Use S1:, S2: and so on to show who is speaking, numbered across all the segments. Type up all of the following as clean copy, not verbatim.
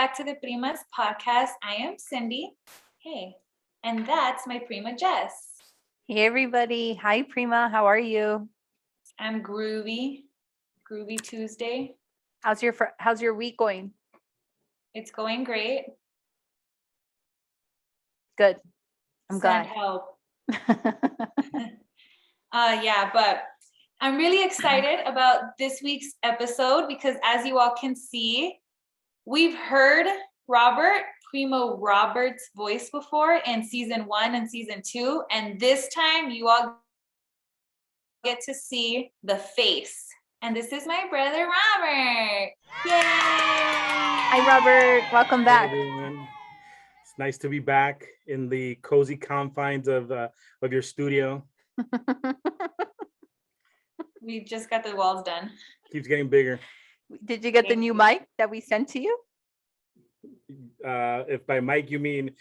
S1: back to the Primas podcast. I am Cindy. Hey, and that's my prima Jess.
S2: Hey everybody. Hi Prima. How are you?
S1: I'm groovy. Groovy Tuesday.
S2: How's your week going?
S1: It's going great.
S2: Good. I'm
S1: Send
S2: glad.
S1: help. But I'm really excited about this week's episode because as you all can see, we've heard Primo Robert's voice before in season 1 and season 2. And this time you all get to see the face. And this is my brother, Robert. Yay!
S2: Hi, Robert. Welcome back.
S3: Hey, everyone. It's nice to be back in the cozy confines of your studio.
S1: We just got the walls done.
S3: Keeps getting bigger.
S2: Did you get the new mic that we sent to you?
S3: If by mic you mean,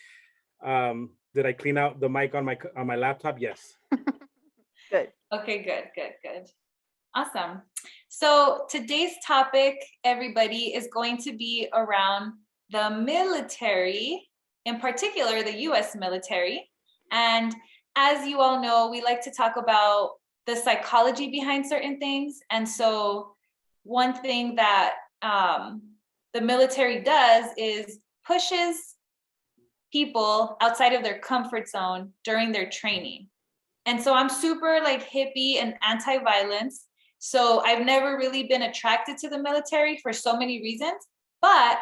S3: did I clean out the mic on my laptop? Yes.
S2: Good.
S1: Okay, good. Awesome. So today's topic, everybody, is going to be around the military, in particular, the U.S. military. And as you all know, we like to talk about the psychology behind certain things. And so one thing that the military does is pushes people outside of their comfort zone during their training. And so I'm super hippie and anti-violence. So I've never really been attracted to the military for so many reasons. But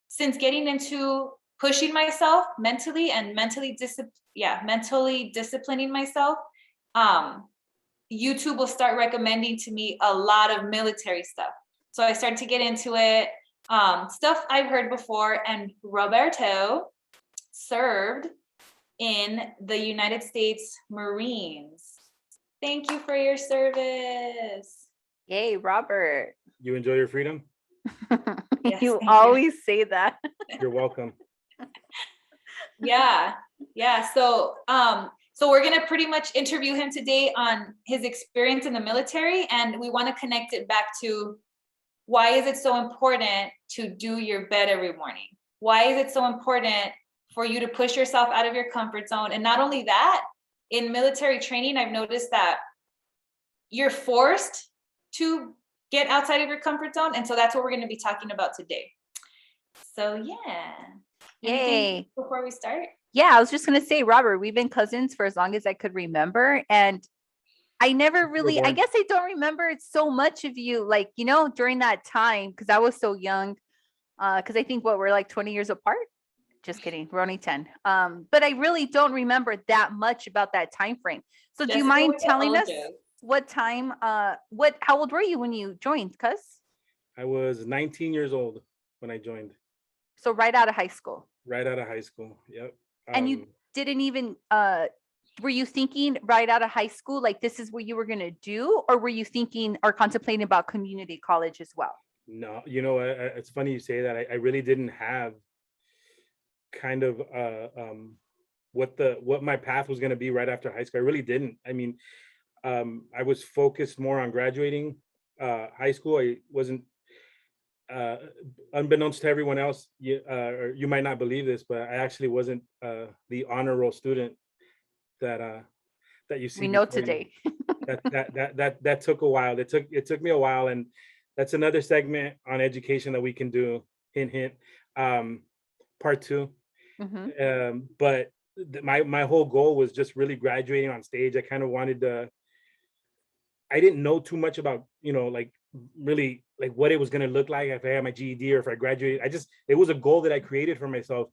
S1: since getting into pushing myself mentally and mentally disciplining myself, YouTube will start recommending to me a lot of military stuff. So I started to get into it, stuff I've heard before. And Roberto served in the United States Marines. Thank you for your service.
S2: Yay, Robert.
S3: You enjoy your freedom?
S1: Yes,
S2: You
S1: thank
S2: always say that.
S3: You're welcome.
S1: Yeah. So we're gonna pretty much interview him today on his experience in the military, and we want to connect it back to why is it so important to do your bed every morning? Why is it so important for you to push yourself out of your comfort zone? And not only that, in military training, I've noticed that you're forced to get outside of your comfort zone. And so that's what we're going to be talking about today. So yeah.
S2: Yay.
S1: Before we start?
S2: Yeah, I was just going to say, Robert, we've been cousins for as long as I could remember. And I never really, I guess I don't remember so much of you, during that time, because I was so young, because I think we're 20 years apart. Just kidding. We're only 10. But I really don't remember that much about that time frame. So do you mind telling us what time, how old were you when you joined, cuz?
S3: I was 19 years old when I joined.
S2: So right out of high school.
S3: Right out of high school. Yep.
S2: And you didn't even, were you thinking right out of high school, this is what you were going to do? Or were you thinking or contemplating about community college as well?
S3: No, it's funny you say that. I really didn't have kind of what my path was going to be right after high school. I really didn't. I mean, I was focused more on graduating high school. I wasn't unbeknownst to everyone else, or you might not believe this, but I actually wasn't the honor roll student that you see.
S2: We know today.
S3: that took a while. It took me a while, and that's another segment on education that we can do. Hint, part 2.
S2: Mm-hmm.
S3: But my whole goal was just really graduating on stage. I kind of wanted to. I didn't know too much about really what it was going to look like if I had my GED or if I graduated. It was a goal that I created for myself,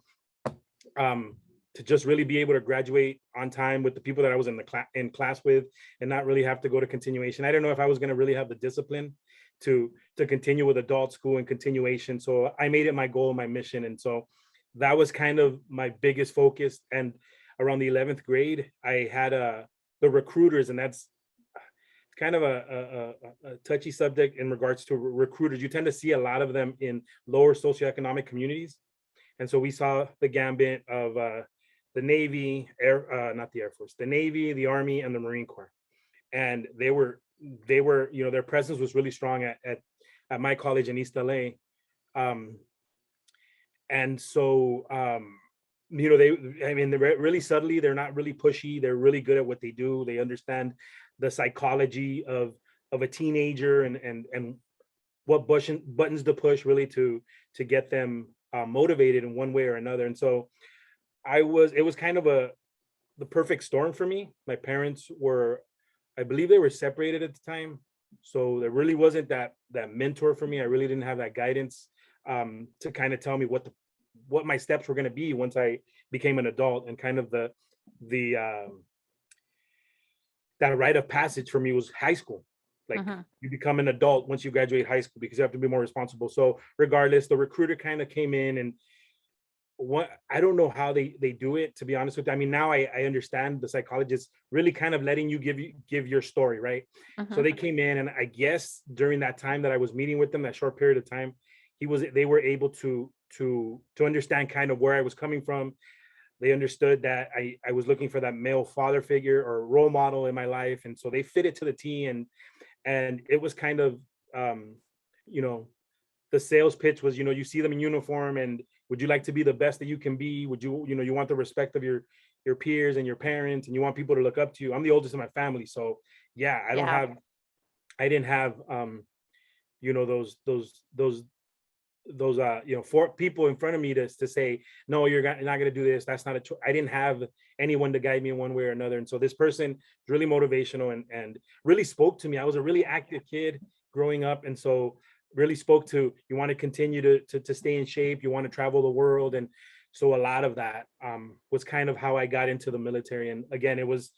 S3: to just really be able to graduate on time with the people that I was in class with, and not really have to go to continuation. I don't know if I was going to really have the discipline to continue with adult school and continuation. So I made it my goal, my mission, and so that was kind of my biggest focus. And around the 11th grade, I had the recruiters, and that's kind of a touchy subject in regards to recruiters. You tend to see a lot of them in lower socioeconomic communities. And so we saw the gambit of the Navy, not the Air Force, the Navy, the Army, and the Marine Corps. And they were, their presence was really strong at my college in East LA. And so they're really subtly, they're not really pushy, they're really good at what they do. They understand the psychology of a teenager, and what buttons to push really to get them motivated in one way or another. And so it was kind of the perfect storm for me. My parents were, I believe they were separated at the time. So there really wasn't that mentor for me. I really didn't have that guidance to kind of tell me what my steps were going to be once I became an adult. And kind of the that rite of passage for me was high school. Like you become an adult once you graduate high school, because you have to be more responsible. So regardless, the recruiter kind of came in, and I don't know how they do it, to be honest with you. I mean, now I understand the psychologist really kind of letting you give your story, right? So they came in, and I guess during that time that I was meeting with them, that short period of time, they were able to understand kind of where I was coming from. They understood that I was looking for that male father figure or role model in my life, and so they fit it to the T. And it was kind of the sales pitch was, you see them in uniform, and would you like to be the best that you can be? Would you, you want the respect of your peers and your parents, and you want people to look up to you. I'm the oldest in my family, so yeah, I didn't have those four people in front of me to say, no, you're not going to do this. That's not a choice. I didn't have anyone to guide me in one way or another. And so this person is really motivational and really spoke to me. I was a really active kid growing up, and so really spoke to, you want to continue to stay in shape, you want to travel the world. And so a lot of that was kind of how I got into the military. And again, it was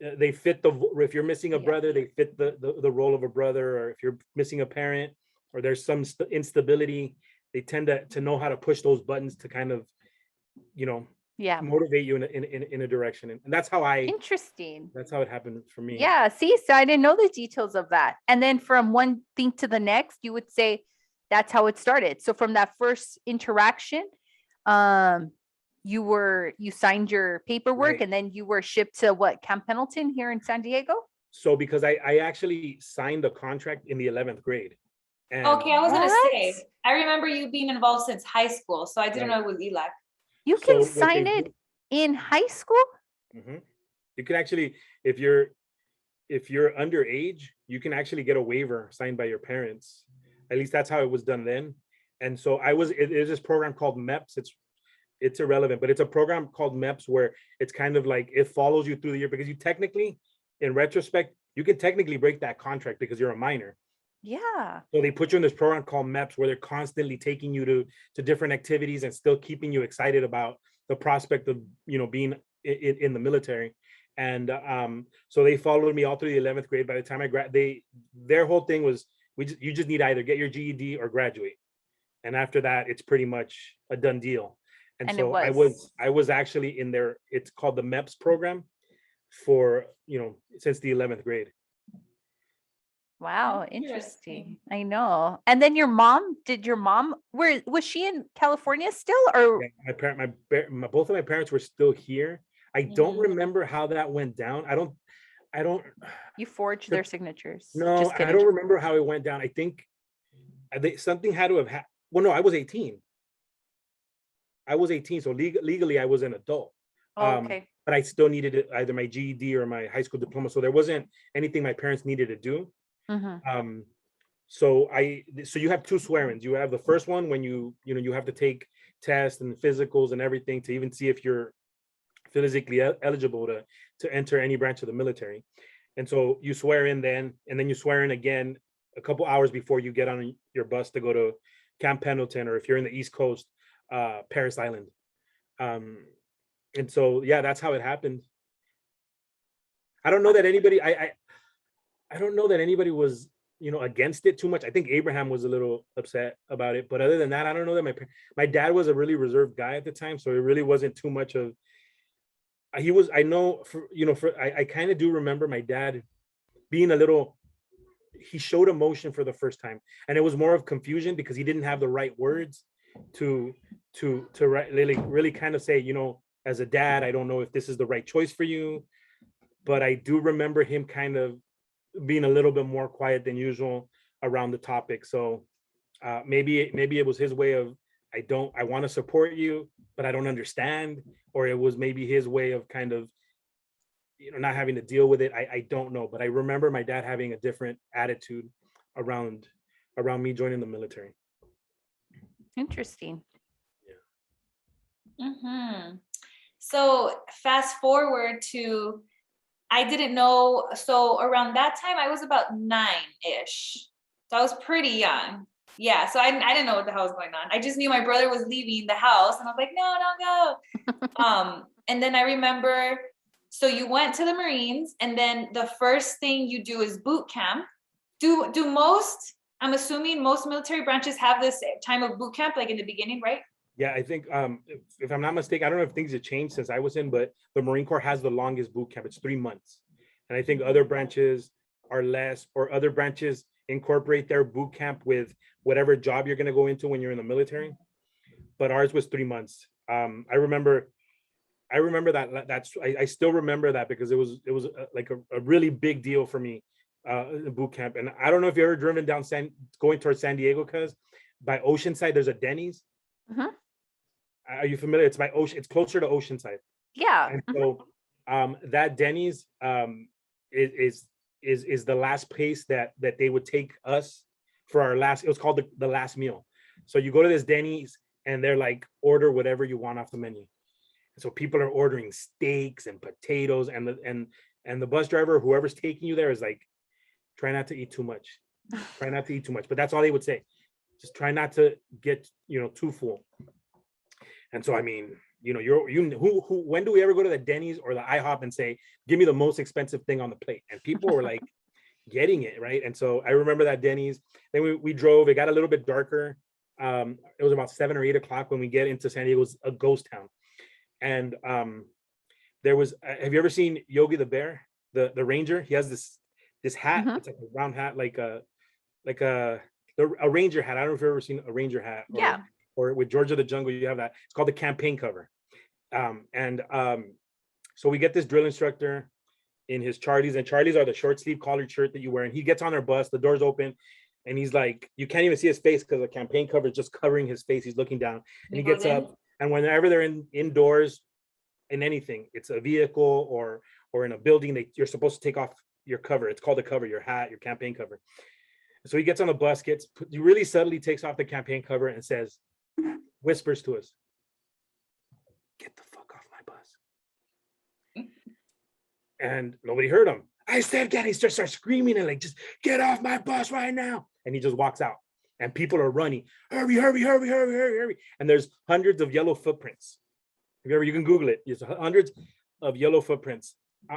S3: they fit if you're missing a brother, they fit the role of a brother. Or if you're missing a parent, or there's some instability, they tend to know how to push those buttons to kind of motivate you in a direction. And that's how that's how it happened for me.
S2: Yeah, see, so I didn't know the details of that. And then from one thing to the next, you would say that's how it started. So from that first interaction, you signed your paperwork, right, and then you were shipped to Camp Pendleton here in San Diego?
S3: So because I actually signed the contract in the 11th grade.
S1: And okay, I was going to say, I remember you being involved since high school, so I didn't know it was ELAC.
S2: You can sign it in high school?
S3: You can actually, if you're underage, you can actually get a waiver signed by your parents. At least that's how it was done then. And so it is this program called MEPS. It's irrelevant, but it's a program called MEPS where it's kind of like it follows you through the year, because you technically, in retrospect, you can technically break that contract because you're a minor.
S2: Yeah.
S3: So they put you in this program called MEPS where they're constantly taking you to different activities and still keeping you excited about the prospect of being in the military. And so they followed me all through the 11th grade. By the time their whole thing was, you just need to either get your GED or graduate, and after that it's pretty much a done deal. And so I was actually in there. It's called the MEPS program for since the 11th grade.
S2: Wow, interesting. I know. And then was she in California still, or?
S3: Yeah, both of my parents were still here. I don't remember how that went down. I don't.
S2: You forged their signatures.
S3: No, I don't remember how it went down. I think something had to have happened. Well, no, I was 18. So legally I was an adult.
S2: Okay.
S3: But I still needed either my GED or my high school diploma. So there wasn't anything my parents needed to do. So you have two swear-ins. You have the first one when you have to take tests and physicals and everything to even see if you're physically eligible to enter any branch of the military. And so you swear in then, and then you swear in again a couple hours before you get on your bus to go to Camp Pendleton, or if you're in the East Coast, Parris Island. And so yeah, that's how it happened. I don't know that anybody I don't know that anybody was against it too much. I think Abraham was a little upset about it, but other than that, I don't know that my dad was a really reserved guy at the time, so it really wasn't too much of. He was. I know I kind of do remember my dad being a little. He showed emotion for the first time, and it was more of confusion because he didn't have the right words to really kind of say, as a dad, I don't know if this is the right choice for you, but I do remember him kind of being a little bit more quiet than usual around the topic. So maybe it was his way of I want to support you, but I don't understand. Or it was maybe his way of kind of, not having to deal with it. I don't know. But I remember my dad having a different attitude around me joining the military.
S2: Interesting.
S1: Mm-hmm. So fast forward to, I didn't know. So around that time, I was about 9-ish. So I was pretty young. Yeah. So I didn't know what the hell was going on. I just knew my brother was leaving the house, and I was like, no, don't go. And then I remember, so you went to the Marines, and then the first thing you do is boot camp. Do most, I'm assuming most military branches have this time of boot camp, like in the beginning, right?
S3: Yeah, I think if I'm not mistaken, I don't know if things have changed since I was in, but the Marine Corps has the longest boot camp. It's 3 months. And I think other branches are less, or other branches incorporate their boot camp with whatever job you're going to go into when you're in the military. But ours was 3 months. I remember I still remember that because it was like a really big deal for me, in boot camp. And I don't know if you've ever driven down going towards San Diego, because by Oceanside there's a Denny's.
S2: Uh-huh.
S3: Are you familiar? It's by Ocean. It's closer to Oceanside.
S2: Yeah.
S3: And so that Denny's is the last place that they would take us for our last. It was called the last meal. So you go to this Denny's and they're like, order whatever you want off the menu. And so people are ordering steaks and potatoes, and the bus driver, whoever's taking you there, is like, try not to eat too much. Try not to eat too much. But that's all they would say. Just try not to get too full. And so, I mean, when do we ever go to the Denny's or the IHOP and say, give me the most expensive thing on the plate? And people were like getting it, right? And so I remember that Denny's. Then we drove. It got a little bit darker. It was about 7 or 8 o'clock when we get into San Diego. It was a ghost town. And there was, have you ever seen Yogi the Bear, the ranger? He has this hat.
S2: Mhm.
S3: It's like a round hat, like a ranger hat. I don't know if you've ever seen a ranger hat.
S2: Yeah.
S3: Or with George of the Jungle, you have that. It's called the campaign cover. So we get this drill instructor in his Charlies, and Charlies are the short sleeve collared shirt that you wear. And he gets on our bus, the door's open, and he's like, you can't even see his face because the campaign cover is just covering his face. He's looking down, and he gets up. And whenever they're indoors in anything, it's a vehicle or in a building, you're supposed to take off your cover. It's called a cover, your hat, your campaign cover. So he gets on the bus, he really subtly takes off the campaign cover and says, whispers to us, get the fuck off my bus. And nobody heard him. I said, he starts screaming and like, just get off my bus right now. And he just walks out, and people are running, hurry, hurry, hurry, hurry, hurry, hurry. And there's hundreds of yellow footprints. You can Google it. There's hundreds of yellow footprints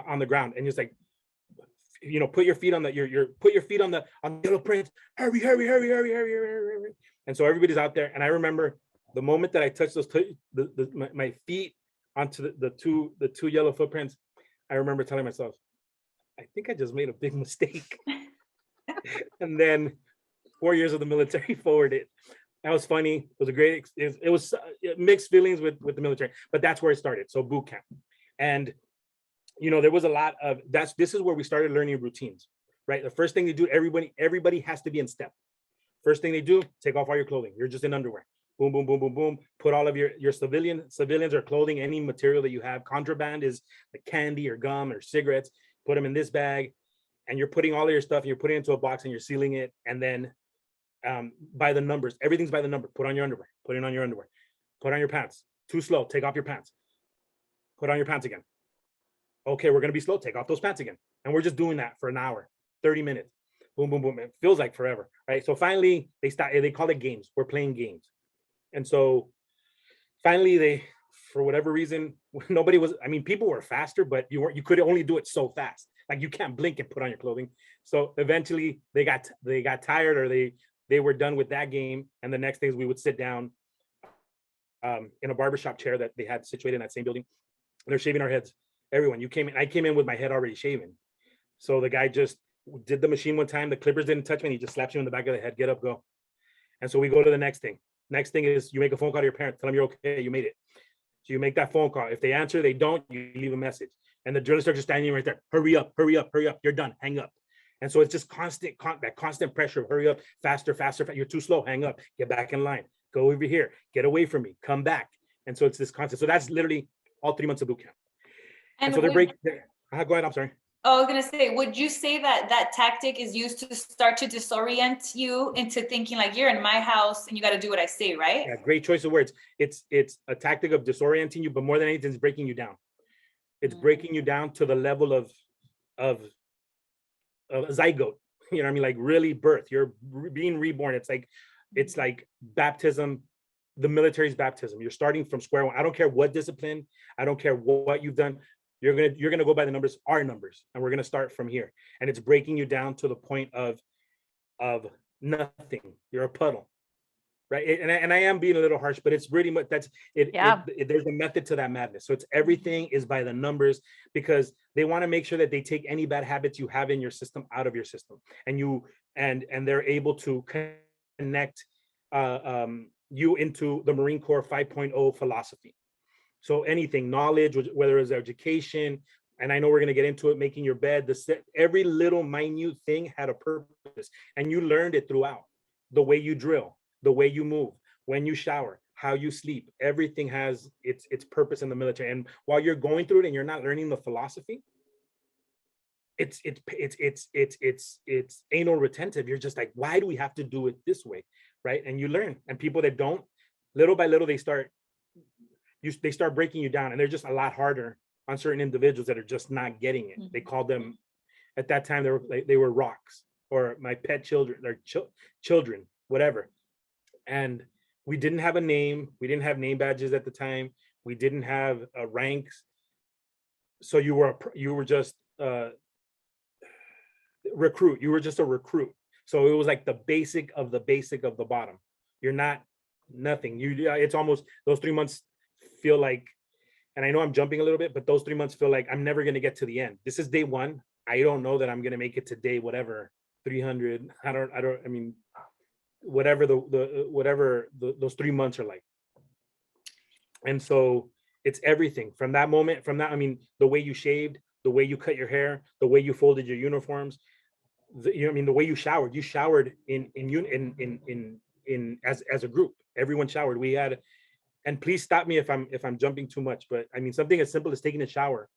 S3: on the ground. And it's like, put your feet on put your feet on the yellow prints. Hurry, hurry, hurry, hurry, hurry, hurry, hurry. And so everybody's out there. And I remember the moment that I touched my feet onto the two yellow footprints, I remember telling myself, I think I just made a big mistake. And then 4 years of the military forwarded. That was funny. It was a great, it was mixed feelings with the military, but that's where it started. So boot camp. And there was a lot of this is where we started learning routines, right? The first thing they do, everybody has to be in step. First thing they do, take off all your clothing. You're just in underwear. Boom, boom, boom, boom, boom. Put all of your civilians or clothing, any material that you have. Contraband is like candy or gum or cigarettes. Put them in this bag, and you're putting all of your stuff, and you're putting it into a box, and you're sealing it. And then by the numbers, everything's by the number. Put on your underwear. Put it on your underwear. Put on your pants. Too slow. Take off your pants. Put on your pants again. Okay, we're gonna be slow. Take off those pants again. And we're just doing that for an hour, 30 minutes. Boom, boom, boom. It feels like forever, right? So finally, they call it games. We're playing games. And so finally, for whatever reason, people were faster, but you could only do it so fast. Like you can't blink and put on your clothing. So eventually they got tired, or they were done with that game. And the next thing is we would sit down in a barbershop chair that they had situated in that same building. They're shaving our heads. Everyone, I came in with my head already shaven. So the guy just did the machine one time. The clippers didn't touch me. And he just slaps you in the back of the head. Get up, go. And so we go to the next thing. Next thing is you make a phone call to your parents. Tell them you're okay. You made it. So you make that phone call. If they answer, they don't, you leave a message. And the drill instructor standing right there. Hurry up, hurry up, hurry up. You're done. Hang up. And so it's just that constant pressure. Hurry up, faster, faster. You're too slow. Hang up. Get back in line. go over here, get away from me, come back. And so it's this concept. So that's literally all 3 months of boot camp. And so they're breaking. Go ahead. I'm sorry.
S1: Oh, I was gonna say, would you say that that tactic is used to start to disorient you into thinking like you're in my house and you got to do what I say, right?
S3: Yeah, great choice of words. It's a tactic of disorienting you, but more than anything, it's breaking you down. It's breaking you down to the level of a zygote. You know what I mean? Like really birth. You're being reborn. It's like baptism. The military's baptism. You're starting from square one. I don't care what discipline. I don't care what you've done. You're gonna go by the numbers, our numbers, and we're gonna start from here. And it's breaking you down to the point of nothing. You're a puddle, right? And I am being a little harsh, but it's really much that's it.
S2: Yeah.
S3: There's a method to that madness. So it's everything is by the numbers, because they want to make sure that they take any bad habits you have in your system out of your system, and they're able to connect you into the Marine Corps 5.0 philosophy. So anything, knowledge, whether it's education, and I know we're going to get into it, making your bed, every little minute thing had a purpose, and you learned it throughout. The way you drill, the way you move, when you shower, how you sleep, everything has its purpose in the military. And while you're going through it and you're not learning the philosophy, it's anal retentive. You're just like, why do we have to do it this way, right? And you learn. And people that don't, little by little, they start breaking you down, and they're just a lot harder on certain individuals that are just not getting it. They called them, at that time, they were rocks, or my pet children, or children, whatever. And we didn't have a name. We didn't have name badges at the time. We didn't have ranks. So you were just recruit. You were just a recruit. So it was like the basic of the bottom. You're not nothing. It's almost, those 3 months feel like, and I know I'm jumping a little bit, but those 3 months feel like I'm never going to get to the end. This is day one. I don't know that I'm going to make it to day whatever 300. I mean, whatever those 3 months are like. And so it's everything from that moment. I mean, the way you shaved, the way you cut your hair, the way you folded your uniforms, the way you showered. You showered as a group. Everyone showered. We had. And please stop me if I'm jumping too much, but I mean, something as simple as taking a shower,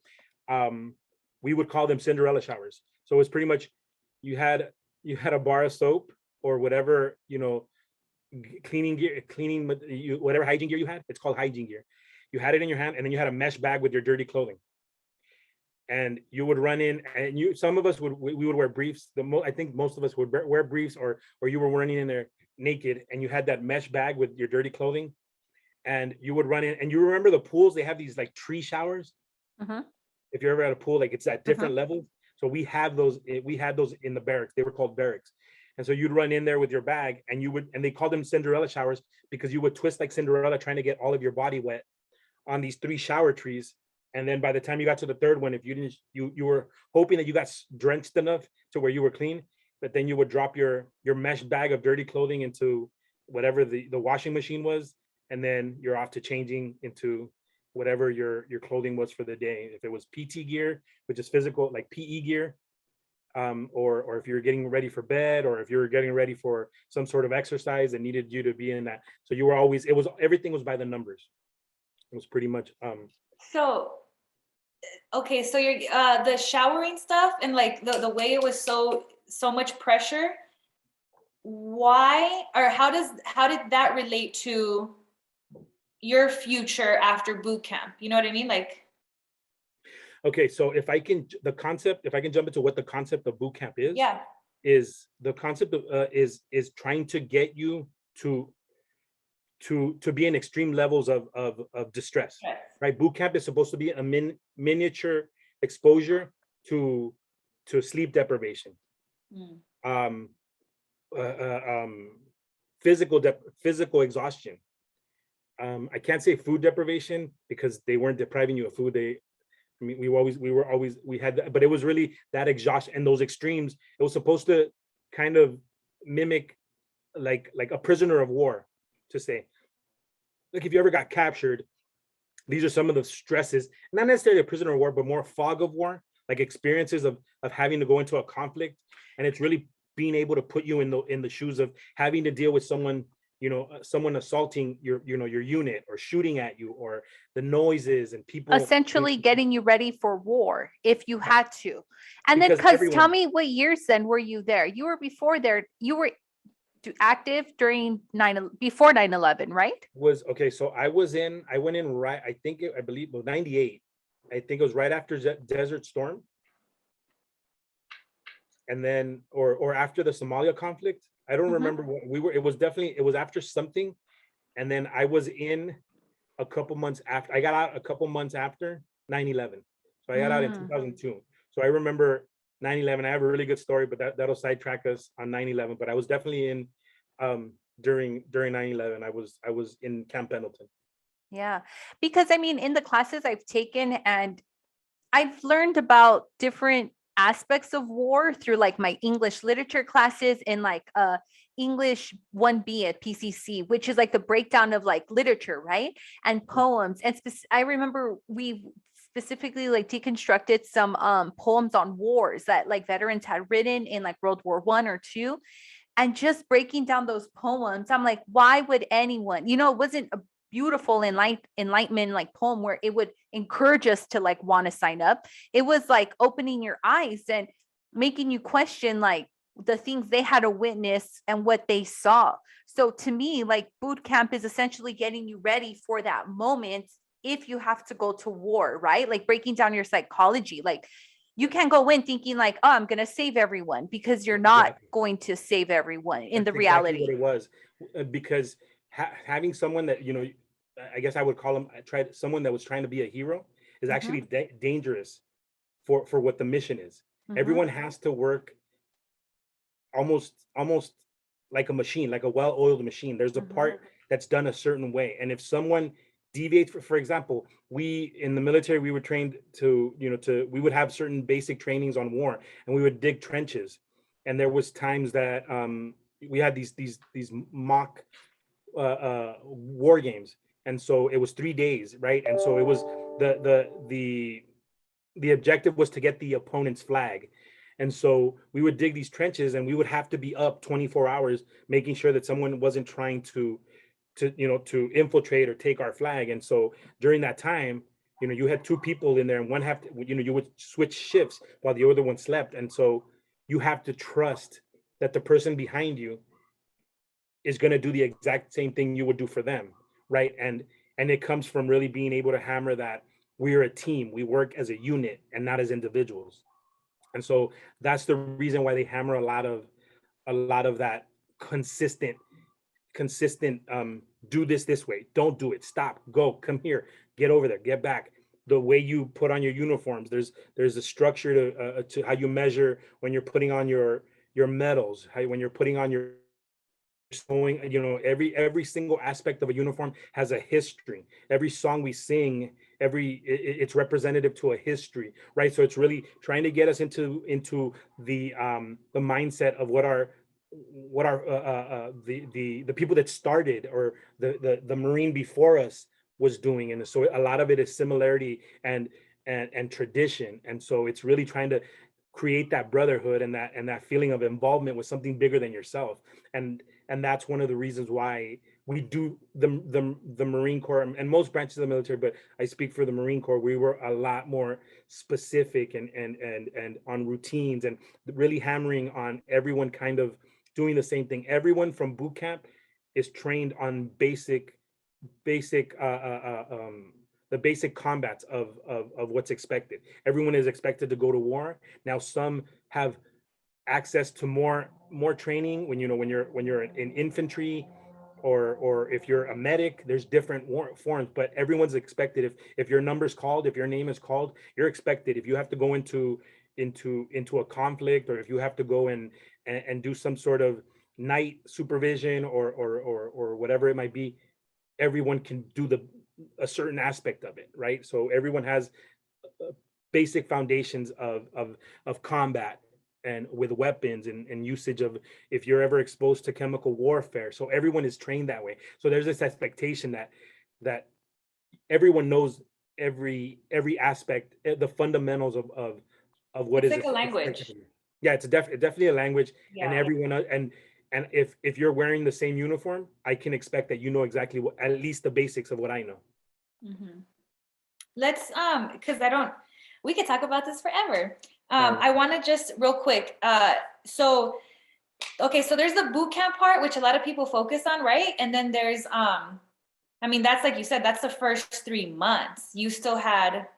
S3: we would call them Cinderella showers. So it's pretty much, you had a bar of soap or whatever, cleaning gear, whatever hygiene gear you had. It's called hygiene gear. You had it in your hand, and then you had a mesh bag with your dirty clothing. And you would run in, and some of us we would wear briefs. I think most of us would wear briefs, or you were running in there naked, and you had that mesh bag with your dirty clothing. And you would run in, and you remember the pools, they have these like tree showers. If you're ever at a pool, like it's at different levels. So we had those in the barracks. They were called barracks. And so you'd run in there with your bag, and they called them Cinderella showers, because you would twist like Cinderella trying to get all of your body wet on these 3 shower trees. And then by the time you got to the third one, if you didn't, you were hoping that you got drenched enough to where you were clean, but then you would drop your mesh bag of dirty clothing into whatever the washing machine was. And then you're off to changing into whatever your clothing was for the day. If it was PT gear, which is physical, like PE gear, or if you're getting ready for bed, or if you're getting ready for some sort of exercise that needed you to be in that. So you were always, everything was by the numbers. It was pretty much.
S1: So, okay, so you're the showering stuff, and like the way it was so much pressure. Why, or how did that relate to your future after boot camp? You know what I mean? Like,
S3: okay, so if I can jump into what the concept of boot camp is.
S1: Yeah.
S3: Is the concept of is trying to get you to be in extreme levels of distress.
S1: Yes.
S3: Right? Boot camp is supposed to be a miniature exposure to sleep deprivation. Physical exhaustion. I can't say food deprivation, because they weren't depriving you of food. We had that, but it was really that exhaustion and those extremes. It was supposed to kind of mimic like a prisoner of war, to say, like, if you ever got captured, these are some of the stresses, not necessarily a prisoner of war, but more fog of war, like experiences of having to go into a conflict. And it's really being able to put you in the shoes of having to deal with someone, someone assaulting your unit or shooting at you, or the noises and people
S2: essentially getting you ready for war if you had to. And then, tell me what years then were you there? You were before there. You were active during before 9/11, right?
S3: So I went in right, I believe it was 98. I think it was right after Desert Storm. And then, or after the Somalia conflict. I don't remember what it was after something. And then I was in a couple months after, I got out a couple months after 9/11. So I got out in 2002. So I remember 9/11. I have a really good story, but that'll sidetrack us on 9/11. But I was definitely in during 9/11. I was in Camp Pendleton.
S2: Yeah, because I mean, in the classes I've taken, and I've learned about different aspects of war through like my English literature classes and like English 1B at PCC, which is like the breakdown of like literature, right? And poems. And I remember we specifically like deconstructed some poems on wars that like veterans had written in like World War I or II. And just breaking down those poems, I'm like, why would anyone, it wasn't a beautiful enlightenment like poem where it would encourage us to like want to sign up. It was like opening your eyes and making you question like the things they had to witness and what they saw. So to me, like boot camp is essentially getting you ready for that moment if you have to go to war, right? Like breaking down your psychology. Like you can't go in thinking like, oh, I'm going to save everyone, because you're not going to save everyone in the reality.
S3: Exactly what it was, because having someone that, I guess I would call him, someone that was trying to be a hero is actually dangerous for what the mission is. Everyone has to work almost like a machine, like a well-oiled machine. There's a part that's done a certain way. And if someone deviates, for example, we in the military, we were trained to, we would have certain basic trainings on war, and we would dig trenches. And there was times that we had these mock war games. And so it was 3 days, right? And so it was the objective was to get the opponent's flag. And so we would dig these trenches, and we would have to be up 24 hours, making sure that someone wasn't trying to infiltrate or take our flag. And so during that time, you had two people in there, and one have to, you would switch shifts while the other one slept. And so you have to trust that the person behind you is going to do the exact same thing you would do for them, right? And it comes from really being able to hammer that we're a team, we work as a unit and not as individuals. And so that's the reason why they hammer a lot of that consistent do this way, don't do it, stop, go, come here, get over there, get back. The way you put on your uniforms, there's a structure to how you measure when you're putting on your medals, when you're putting on your sewing. Every single aspect of a uniform has a history. Every song we sing, it's representative to a history, right? So it's really trying to get us into the mindset of what our the people that started, or the Marine before us was doing. And so a lot of it is similarity and tradition. And so it's really trying to create that brotherhood and that feeling of involvement with something bigger than yourself. And that's one of the reasons why we do the Marine Corps and most branches of the military, but I speak for the Marine Corps. We were a lot more specific and on routines, and really hammering on everyone kind of doing the same thing. Everyone from boot camp is trained on basic the basic combats of what's expected. Everyone is expected to go to war. Now some have access to more training when you're in infantry, or if you're a medic. There's different forms, but everyone's expected. If your number's called, if your name is called, you're expected. If you have to go into a conflict, or if you have to go and do some sort of night supervision or whatever it might be, everyone can do a certain aspect of it, right? So everyone has basic foundations of combat, and with weapons and usage of, if you're ever exposed to chemical warfare. So everyone is trained that way. So there's this expectation that everyone knows every aspect, the fundamentals of what
S1: it's
S3: is
S1: like a language.
S3: Yeah, it's definitely a language. Yeah. And everyone And if you're wearing the same uniform, I can expect that you know exactly what, at least the basics of what I know.
S1: Mm-hmm. Let's because we could talk about this forever.
S3: Right.
S1: I want to just real quick. So there's the boot camp part, which a lot of people focus on, right? And then there's I mean, that's like you said, that's the first 3 months. You still had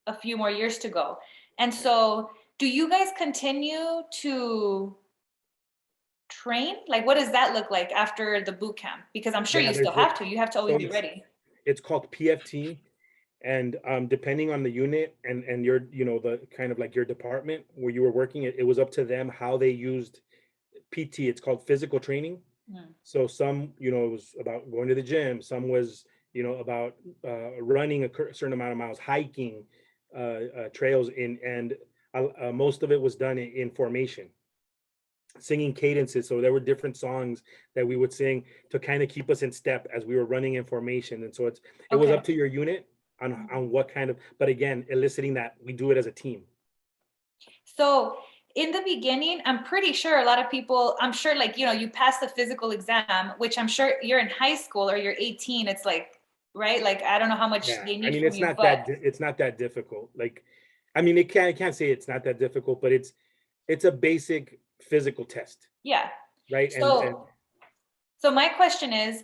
S1: a few more years to go. And so do you guys continue to train? Like, what does that look like after the boot camp? Because I'm sure
S3: Yeah,
S1: you still have to. You have to always
S3: so
S1: be ready.
S3: it's called PFT, and depending on the unit and your, you know, the kind of like your department where you were working, it was up to them how they used PT. It's called physical training.
S1: Mm.
S3: So some, you know, it was about going to the gym. Some was, you know, about running a certain amount of miles, hiking trails and most of it was done in formation, singing cadences. So there were different songs that we would sing to kind of keep us in step as we were running in formation. And so it was
S1: Okay.
S3: up to your unit on what kind of, but again, eliciting that we do it as a team.
S1: So in the beginning, I'm pretty sure a lot of people, I'm sure like, you know, you pass the physical exam, which I'm sure you're in high school or you're 18. It's like, right? Like, I don't know how much
S3: Yeah,
S1: they
S3: I
S1: need
S3: mean,
S1: from you, but
S3: it's not that difficult. Like, I mean, I can't say it's not that difficult, but it's a basic physical test,
S1: yeah.
S3: right? And
S1: So my question is,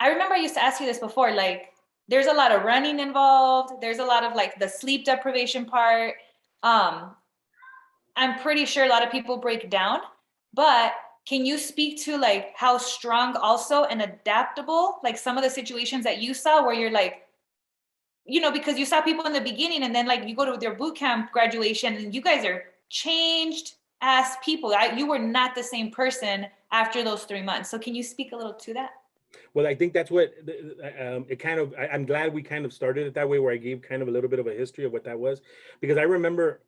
S1: I remember I used to ask you this before, like there's a lot of running involved. There's a lot of like the sleep deprivation part. Um, I'm pretty sure a lot of people break down, but can you speak to like how strong also and adaptable, like some of the situations that you saw where you're like, you know, because you saw people in the beginning and then like you go to their boot camp graduation and you guys are changed as people. You were not the same person after those 3 months. So can you speak a little to that?
S3: well, I think that's what it kind of. I'm glad we kind of started it that way, where I gave kind of a little bit of a history of what that was, because I remember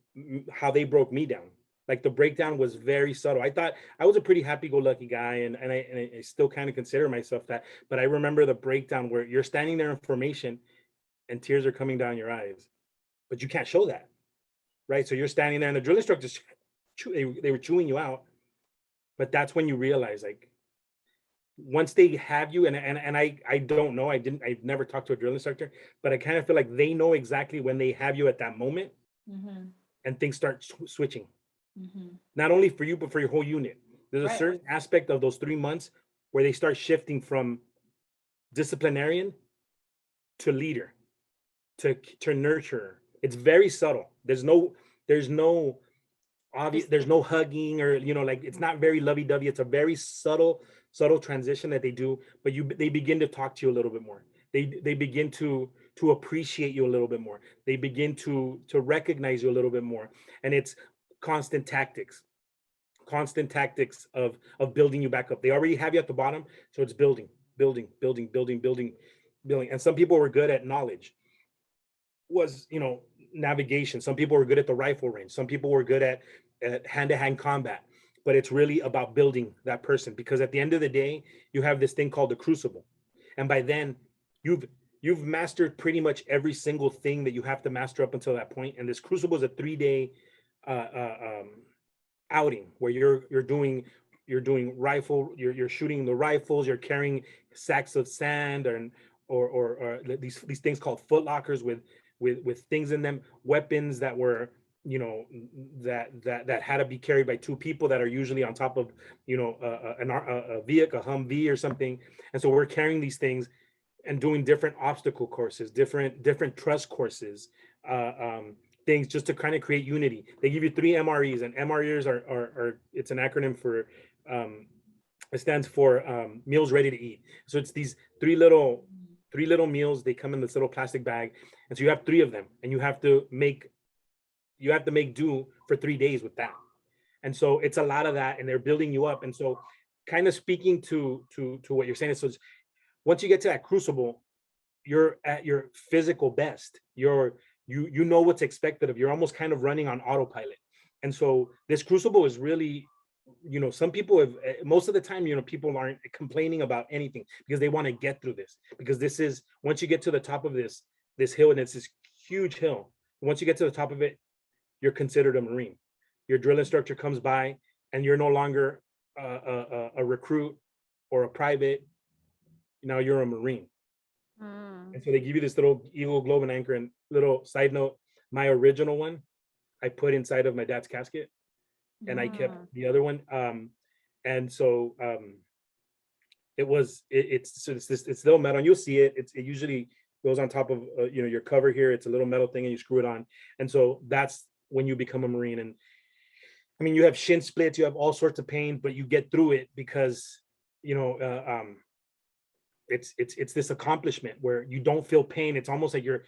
S3: how they broke me down. Like the breakdown was very subtle. I thought I was a pretty happy-go-lucky guy, and I still kind of consider myself that. But I remember the breakdown where you're standing there in formation, and tears are coming down your eyes, but you can't show that, right? So you're standing there, and the drill instructors, they were chewing you out. But that's when you realize, like, once they have you, and I don't know, I've never talked to a drill instructor, but I kind of feel like they know exactly when they have you at that moment,
S1: Mm-hmm.
S3: and things start switching,
S1: Mm-hmm.
S3: not only for you but for your whole unit. There's a
S1: Right.
S3: certain aspect of those 3 months where they start shifting from disciplinarian to leader to nurturer. It's very subtle. There's no obvious, there's no hugging, or, you know, like, it's not very lovey-dovey. It's a very subtle transition that they do, but they begin to talk to you a little bit more. They begin to appreciate you a little bit more. They begin to recognize you a little bit more. And it's constant tactics of building you back up. They already have you at the bottom, so it's building. And some people were good at knowledge, was, you know, navigation. Some people were good at the rifle range. Some people were good at hand-to-hand combat. But it's really about building that person, because at the end of the day, you have this thing called the crucible, and by then you've mastered pretty much every single thing that you have to master up until that point. And this crucible is a 3-day outing where you're doing rifle, you're shooting the rifles, you're carrying sacks of sand, or these things called foot lockers with things in them, weapons that were, you know, that had to be carried by 2 people that are usually on top of, you know, a vehicle, a Humvee or something. And so we're carrying these things and doing different obstacle courses, different trust courses, things, just to kind of create unity. They give you 3 MREs, and MREs are it's an acronym for, it stands for meals ready to eat. So it's these three little meals. They come in this little plastic bag, and so you have 3 of them, and you have to make do for 3 days with that. And so it's a lot of that, and they're building you up. And so, kind of speaking to what you're saying, so once you get to that crucible, you're at your physical best. You know what's expected of you. You're almost kind of running on autopilot. And so this crucible is really, you know, some people have, most of the time, you know, people aren't complaining about anything because they want to get through this. Because this is, once you get to the top of this hill, and it's this huge hill, once you get to the top of it, you're considered a Marine. Your drill instructor comes by, and you're no longer a recruit or a private, now you're a Marine. And so they give you this little eagle, globe, and anchor. And little side note, my original one I put inside of my dad's casket, and I kept the other one. And so it's little metal, and you'll see it. It usually goes on top of your cover here. It's a little metal thing, and you screw it on. And so that's when you become a Marine. And I mean, you have shin splits, you have all sorts of pain, but you get through it because it's this accomplishment where you don't feel pain. It's almost like you're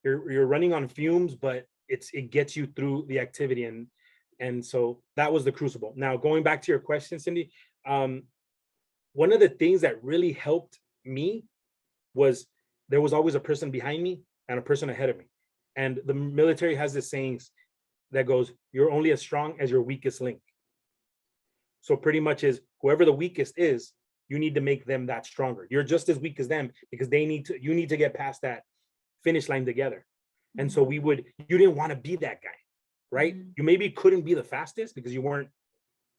S3: running on fumes, but it gets you through the activity. And so that was the crucible. Now, going back to your question, Cindy, one of the things that really helped me was there was always a person behind me and a person ahead of me. And the military has this saying that goes, you're only as strong as your weakest link. So pretty much is whoever the weakest is, you need to make them that stronger. You're just as weak as them because you need to get past that finish line together. And so you didn't want to be that guy, right? You maybe couldn't be the fastest because you weren't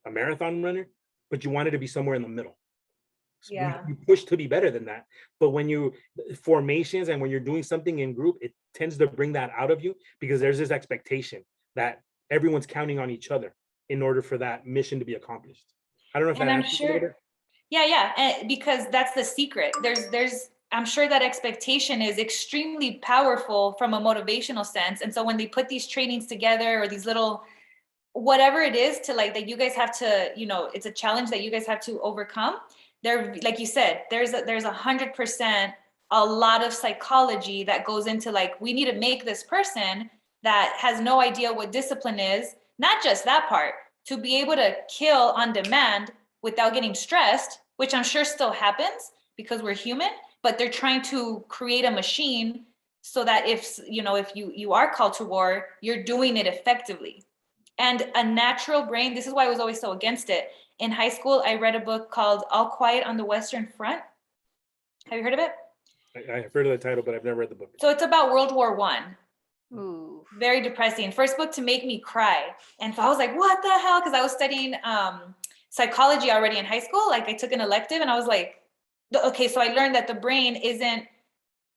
S3: a marathon runner, but you wanted to be somewhere in the middle. So you push to be better than that. But when formations and when you're doing something in group, it tends to bring that out of you because there's this expectation that everyone's counting on each other in order for that mission to be accomplished. I don't know if
S1: and
S3: that
S1: I'm
S3: answers
S1: sure, and because that's the secret. I'm sure that expectation is extremely powerful from a motivational sense. And so when they put these trainings together or these little, whatever it is to like, that you guys have to, it's a challenge that you guys have to overcome. There, like you said, there's 100% a lot of psychology that goes into like, we need to make this person that has no idea what discipline is, not just that part, to be able to kill on demand without getting stressed, which I'm sure still happens because we're human, but they're trying to create a machine so that if you are called to war, you're doing it effectively. And a natural brain, this is why I was always so against it. In high school, I read a book called All Quiet on the Western Front. Have you heard of it?
S3: I've heard of the title, but I've never read the book.
S1: So it's about World War I.
S2: Ooh.
S1: Very depressing. First book to make me cry. And so I was like, what the hell? Because I was studying psychology already in high school. Like I took an elective and I was like, okay, so I learned that the brain isn't,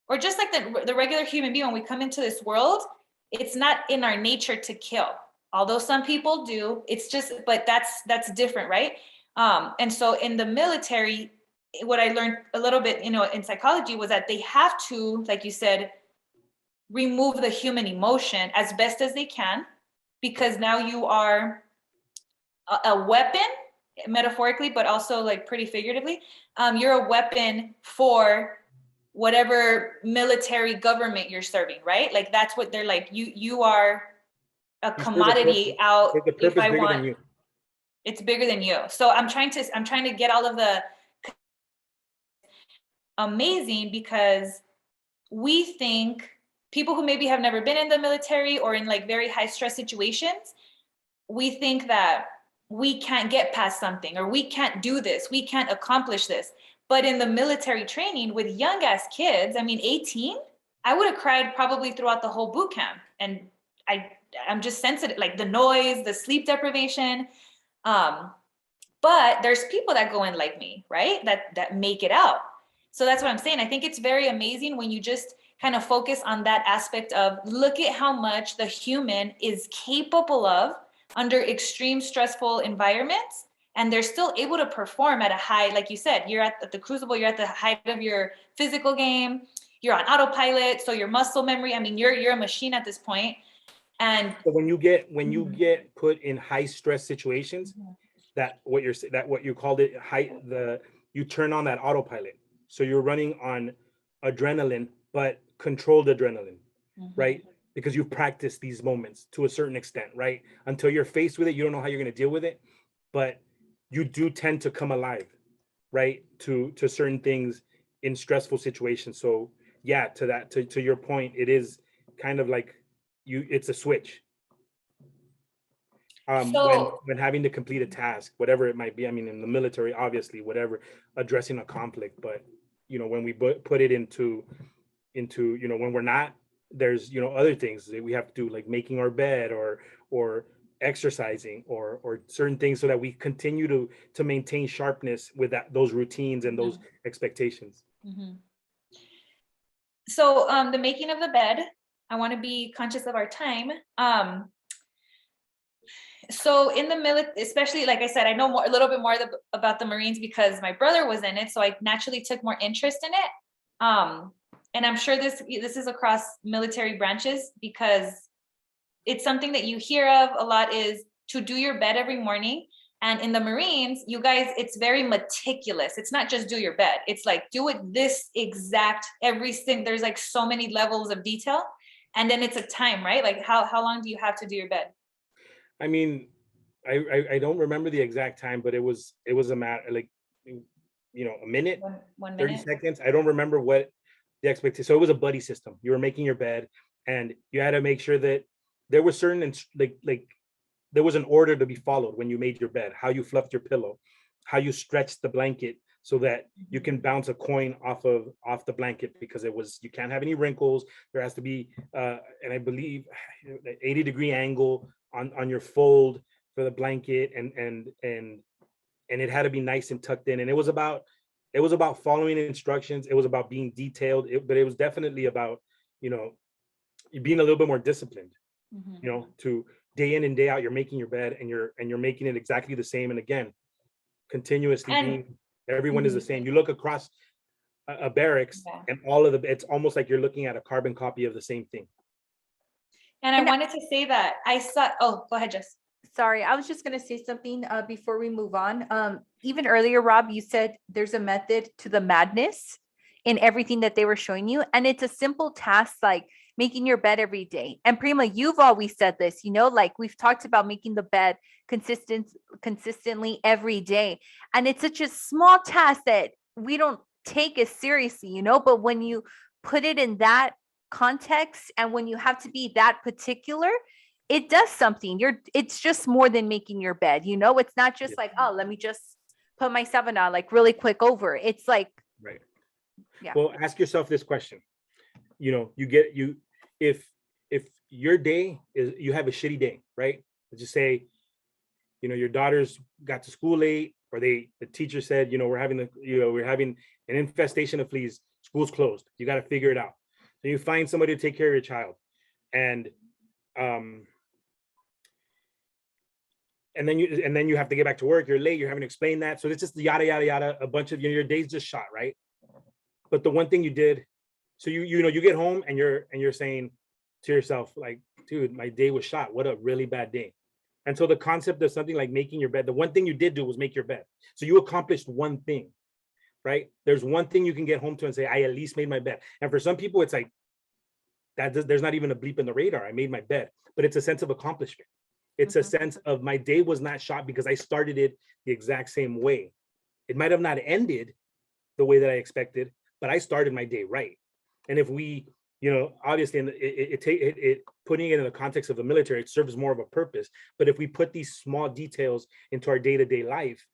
S1: or just like the regular human being, when we come into this world, it's not in our nature to kill. Although some people do, it's just, but that's different, right? And so in the military, what I learned a little bit, in psychology was that they have to, like you said, remove the human emotion as best as they can, because now you are a weapon, metaphorically, but also like pretty figuratively. You're a weapon for whatever military government you're serving, right? Like that's what they're like. You are a commodity out. If I want, it's bigger than you. So I'm trying to get all of the amazing, because we think people who maybe have never been in the military or in like very high stress situations, we think that we can't get past something, or we can't do this, we can't accomplish this. But in the military training with young ass kids, 18, I would have cried probably throughout the whole boot camp. And I'm just sensitive, like the noise, the sleep deprivation. But there's people that go in like me, right? That make it out. So that's what I'm saying. I think it's very amazing when you just kind of focus on that aspect of look at how much the human is capable of under extreme stressful environments. And they're still able to perform at a high, like you said, you're at the crucible, you're at the height of your physical game, you're on autopilot. So your muscle memory, you're a machine at this point. And
S3: so when you get put in high stress situations, what you called it, you turn on that autopilot. So you're running on adrenaline, but controlled adrenaline, right? Because you've practiced these moments to a certain extent, right? Until you're faced with it, you don't know how you're going to deal with it, but you do tend to come alive, right? To certain things in stressful situations. So yeah, to your point, it is kind of like it's a switch. When having to complete a task, whatever it might be. In the military, obviously, whatever, addressing a conflict, but when we put it into when we're not, there's other things that we have to do, like making our bed or exercising or certain things so that we continue to maintain sharpness with those routines and those expectations.
S1: So the making of the bed, I want to be conscious of our time. So in the military, especially, like I said, I know a little bit more about the Marines because my brother was in it, so I naturally took more interest in it. And I'm sure this is across military branches because it's something that you hear of a lot, is to do your bed every morning. And in the Marines, you guys, it's very meticulous. It's not just do your bed. It's like, do it this exact, everything. There's like so many levels of detail. And then it's a time, right? Like how long do you have to do your bed?
S3: I mean, I don't remember the exact time, but it was a matter like, a minute,
S1: One
S3: 30
S1: minute.
S3: seconds. I don't remember what the expectation. So it was a buddy system. You were making your bed and you had to make sure that there was certain, like there was an order to be followed when you made your bed, how you fluffed your pillow, how you stretched the blanket so that you can bounce a coin off the blanket, because you can't have any wrinkles. There has to be, and I believe 80-degree angle on your fold for the blanket, and it had to be nice and tucked in. And it was about following instructions. It was about being detailed, but it was definitely about, being a little bit more disciplined, to day in and day out, you're making your bed and you're making it exactly the same. And again, continuously everyone is the same. You look across a barracks and it's almost like you're looking at a carbon copy of the same thing.
S1: And I wanted to say that I saw, go ahead, Jess.
S2: Sorry, I was just going to say something before we move on. Even earlier, Rob, you said there's a method to the madness in everything that they were showing you. And it's a simple task like making your bed every day. And Prima, you've always said this, like we've talked about making the bed consistently every day. And it's such a small task that we don't take as seriously, but when you put it in that context and when you have to be that particular, it does something. It's just more than making your bed, it's not just like, oh, let me just put my 7 on like really quick over. It's like,
S3: right.
S2: Yeah.
S3: Well, ask yourself this question. If your day is, you have a shitty day, right? Let's just say, your daughters got to school late, or the teacher said, we're having an infestation of fleas, school's closed. You got to figure it out. So you find somebody to take care of your child. And then you have to get back to work. You're late. You're having to explain that. So it's just yada yada yada. A bunch of your day's just shot, right? But the one thing you did, so you get home and you're saying to yourself, like, dude, my day was shot. What a really bad day. And so the concept of something like making your bed, the one thing you did do was make your bed. So you accomplished one thing, right? There's one thing you can get home to and say, I at least made my bed. And for some people, it's like there's not even a bleep in the radar. I made my bed, but it's a sense of accomplishment. It's a sense of my day was not shot because I started it the exact same way. It might have not ended the way that I expected, but I started my day right. And if we, obviously, it putting it in the context of the military, it serves more of a purpose. But if we put these small details into our day-to-day life,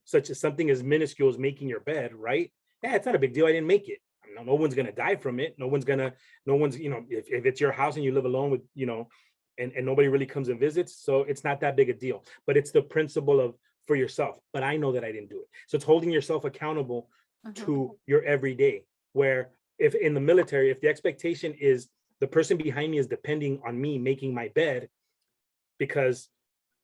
S3: such as something as minuscule as making your bed, right? Yeah, it's not a big deal. I didn't make it. No one's gonna die from it. No one's, if it's your house and you live alone with, and nobody really comes and visits, so it's not that big a deal. But it's the principle of for yourself. But I know that I didn't do it. So it's holding yourself accountable to your everyday, where if in the military, if the expectation is the person behind me is depending on me making my bed, because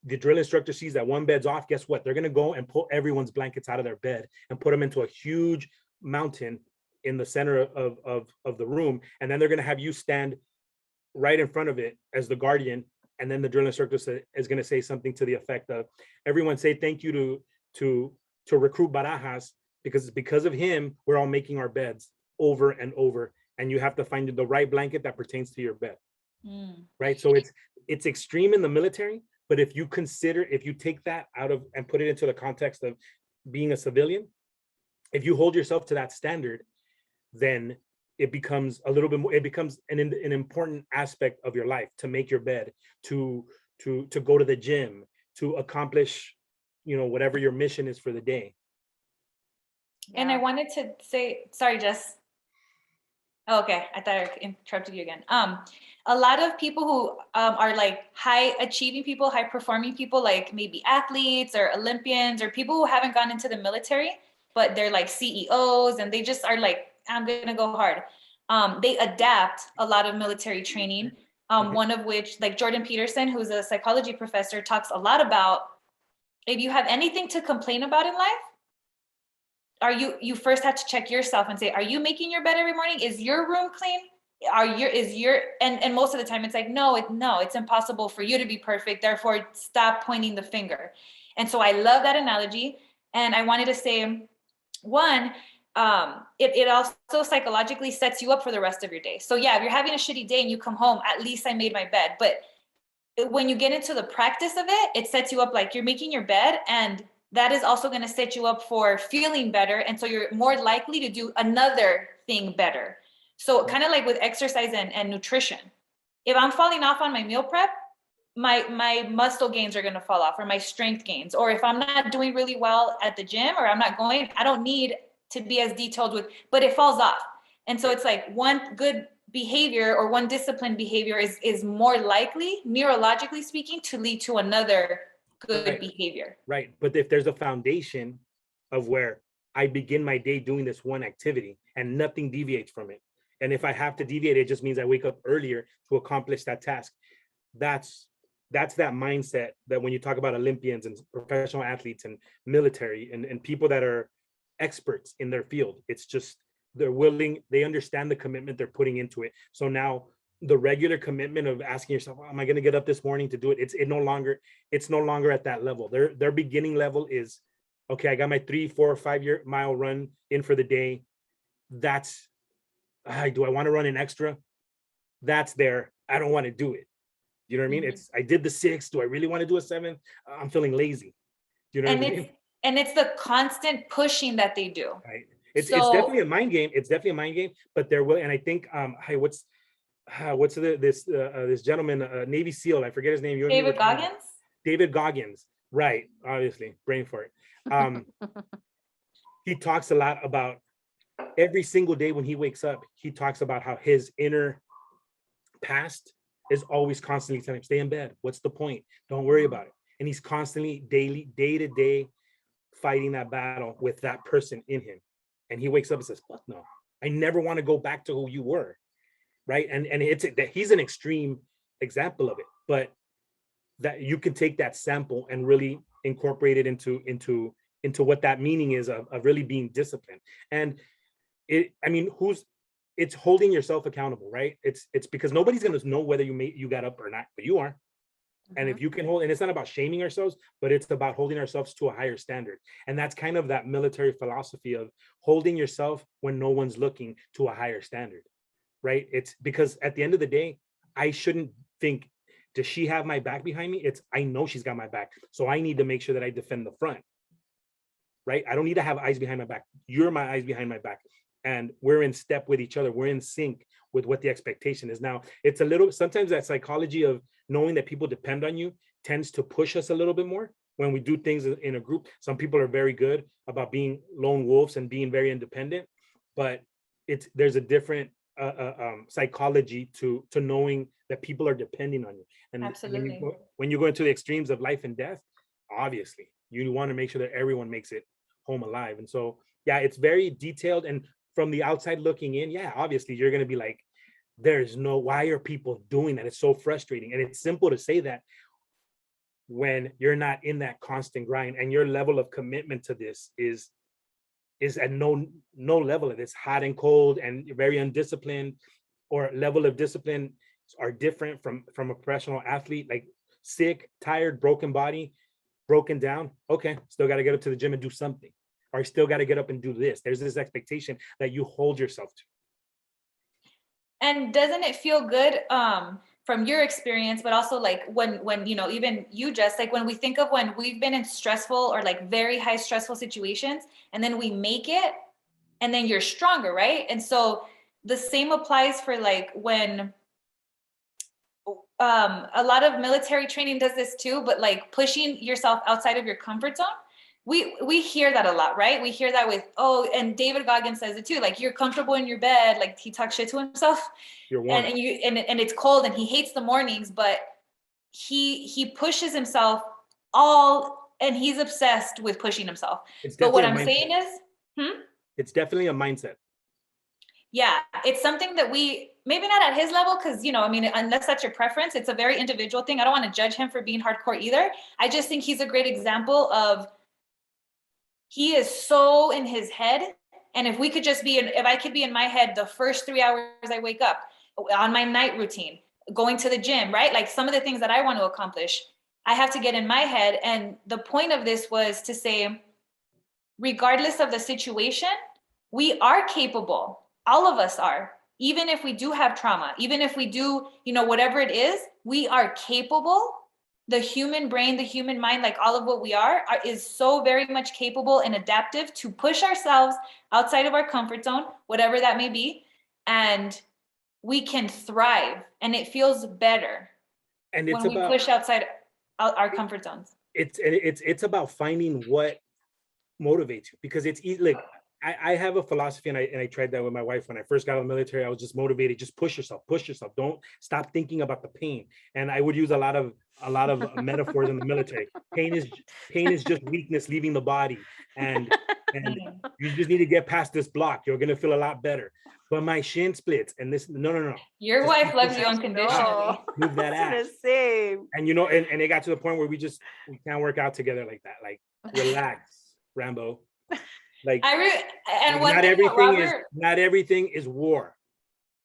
S3: the drill instructor sees that one bed's off, guess what? They're going to go and pull everyone's blankets out of their bed and put them into a huge mountain in the center of the room. And then they're going to have you stand right in front of it as the guardian. And then the drill instructor is going to say something to the effect of, everyone say thank you to recruit Barajas, because of him, we're all making our beds over and over. And you have to find the right blanket that pertains to your bed. Right. So it's extreme in the military. But if you take that out of and put it into the context of being a civilian, if you hold yourself to that standard, then it becomes a little bit more, it becomes an important aspect of your life to make your bed, to go to the gym, to accomplish, whatever your mission is for the day.
S1: And I wanted to say, sorry, Jess. Oh, okay. I thought I interrupted you again. a lot of people who are like high achieving people, high performing people, like maybe athletes or Olympians or people who haven't gone into the military, but they're like CEOs and they just are like, I'm going to go hard. They adapt a lot of military training. One of which, like Jordan Peterson, who's a psychology professor, talks a lot about, if you have anything to complain about in life, you first have to check yourself and say, are you making your bed every morning? Is your room clean? And most of the time it's like, no, it's impossible for you to be perfect. Therefore, stop pointing the finger. And so I love that analogy. And I wanted to say, one, it also psychologically sets you up for the rest of your day. So yeah, if you're having a shitty day and you come home, at least I made my bed. But when you get into the practice of it, it sets you up like you're making your bed, and that is also going to set you up for feeling better. And so you're more likely to do another thing better. So kind of like with exercise and nutrition, if I'm falling off on my meal prep, my muscle gains are going to fall off, or my strength gains. Or if I'm not doing really well at the gym, or I'm not going, I don't need to be as detailed with, but it falls off. And so it's like one good behavior or one disciplined behavior is more likely, neurologically speaking, to lead to another good behavior.
S3: Right. But if there's a foundation of where I begin my day doing this one activity and nothing deviates from it, and if I have to deviate, it just means I wake up earlier to accomplish that task. That's that mindset that when you talk about Olympians and professional athletes and military and people that are experts in their field, it's just they're willing, they understand the commitment they're putting into it. So now the regular commitment of asking yourself, oh, am I going to get up this morning to do it? It's no longer at that level. Their beginning level is, okay, I got my 3, 4, or 5 year mile run in for the day. That's, do I want to run an extra? That's there. I don't want to do it. You know what I mean? I did the 6. Do I really want to do a 7? I'm feeling lazy. You know what I mean?
S1: And it's the constant pushing that they do.
S3: Right. It's definitely a mind game. It's definitely a mind game, but there will, and I think, what's this gentleman, Navy SEAL, I forget his name.
S1: David Goggins?
S3: David Goggins. Right. Obviously, brain for it. He talks a lot about every single day when he wakes up, he talks about how his inner past is always constantly telling him, stay in bed. What's the point? Don't worry about it. And he's constantly day to day fighting that battle with that person in him. And he wakes up and says, fuck no, I never want to go back to who you were. Right. And he's an extreme example of it, but that you can take that sample and really incorporate it into what that meaning is of really being disciplined. And it's holding yourself accountable, right? It's because nobody's going to know whether you got up or not, but you are. And if you can hold, and it's not about shaming ourselves, but it's about holding ourselves to a higher standard. And that's kind of that military philosophy of holding yourself when no one's looking to a higher standard, right? It's because at the end of the day, I shouldn't think, does she have my back behind me? I know she's got my back. So I need to make sure that I defend the front, right? I don't need to have eyes behind my back. You're my eyes behind my back. And we're in step with each other. We're in sync with what the expectation is. Now, it's a little, sometimes that psychology of knowing that people depend on you tends to push us a little bit more when we do things in a group. Some people are very good about being lone wolves and being very independent, but there's a different psychology to knowing that people are depending on you. And
S1: absolutely,
S3: when you go into the extremes of life and death, obviously you want to make sure that everyone makes it home alive. And so, yeah, it's very detailed. And from the outside looking in, yeah, obviously you're going to be like, why are people doing that? It's so frustrating. And it's simple to say that when you're not in that constant grind and your level of commitment to this is at no level. It's hot and cold and you're very undisciplined, or level of discipline are different from a professional athlete, like sick, tired, broken body, broken down. Okay, still got to get up to the gym and do something. Or I still got to get up and do this. There's this expectation that you hold yourself to.
S1: And doesn't it feel good from your experience, but also like when even you, Jess, like when we think of when we've been in stressful or like very high stressful situations, and then we make it, and then you're stronger, right? And so the same applies for like when a lot of military training does this too, but like pushing yourself outside of your comfort zone. we hear that a lot, right? We hear that with, oh, and David Goggins says it too, like, you're comfortable in your bed, like he talks shit to himself,
S3: You're warm.
S1: and it's cold and he hates the mornings, but he pushes himself and he's obsessed with pushing himself. But what I'm saying is,
S3: it's definitely a mindset.
S1: Yeah, it's something that we, maybe not at his level, because, I mean, unless that's your preference, it's a very individual thing. I don't want to judge him for being hardcore either. I just think he's a great example of, he is so in his head. And if I could be in my head the first 3 hours I wake up, on my night routine, going to the gym, right? Like some of the things that I want to accomplish, I have to get in my head. And the point of this was to say, regardless of the situation, we are capable. All of us are. Even if we do have trauma, even if we do, whatever it is, we are capable. The human brain, the human mind, like all of what we is so very much capable and adaptive to push ourselves outside of our comfort zone, whatever that may be. And we can thrive, and it feels better
S3: and it's
S1: when we push outside our comfort zones.
S3: It's about finding what motivates you, because it's like, I have a philosophy, and I tried that with my wife when I first got out of the military. I was just motivated, just push yourself, don't stop thinking about the pain. And I would use a lot of metaphors in the military. Pain is just weakness leaving the body, and you just need to get past this block. You're gonna feel a lot better. But my shin splits, and this no.
S1: Your wife loves you unconditionally.
S3: Move that ass. And and it got to the point where we can't work out together like that. Like, relax, Rambo. Like, not everything is war.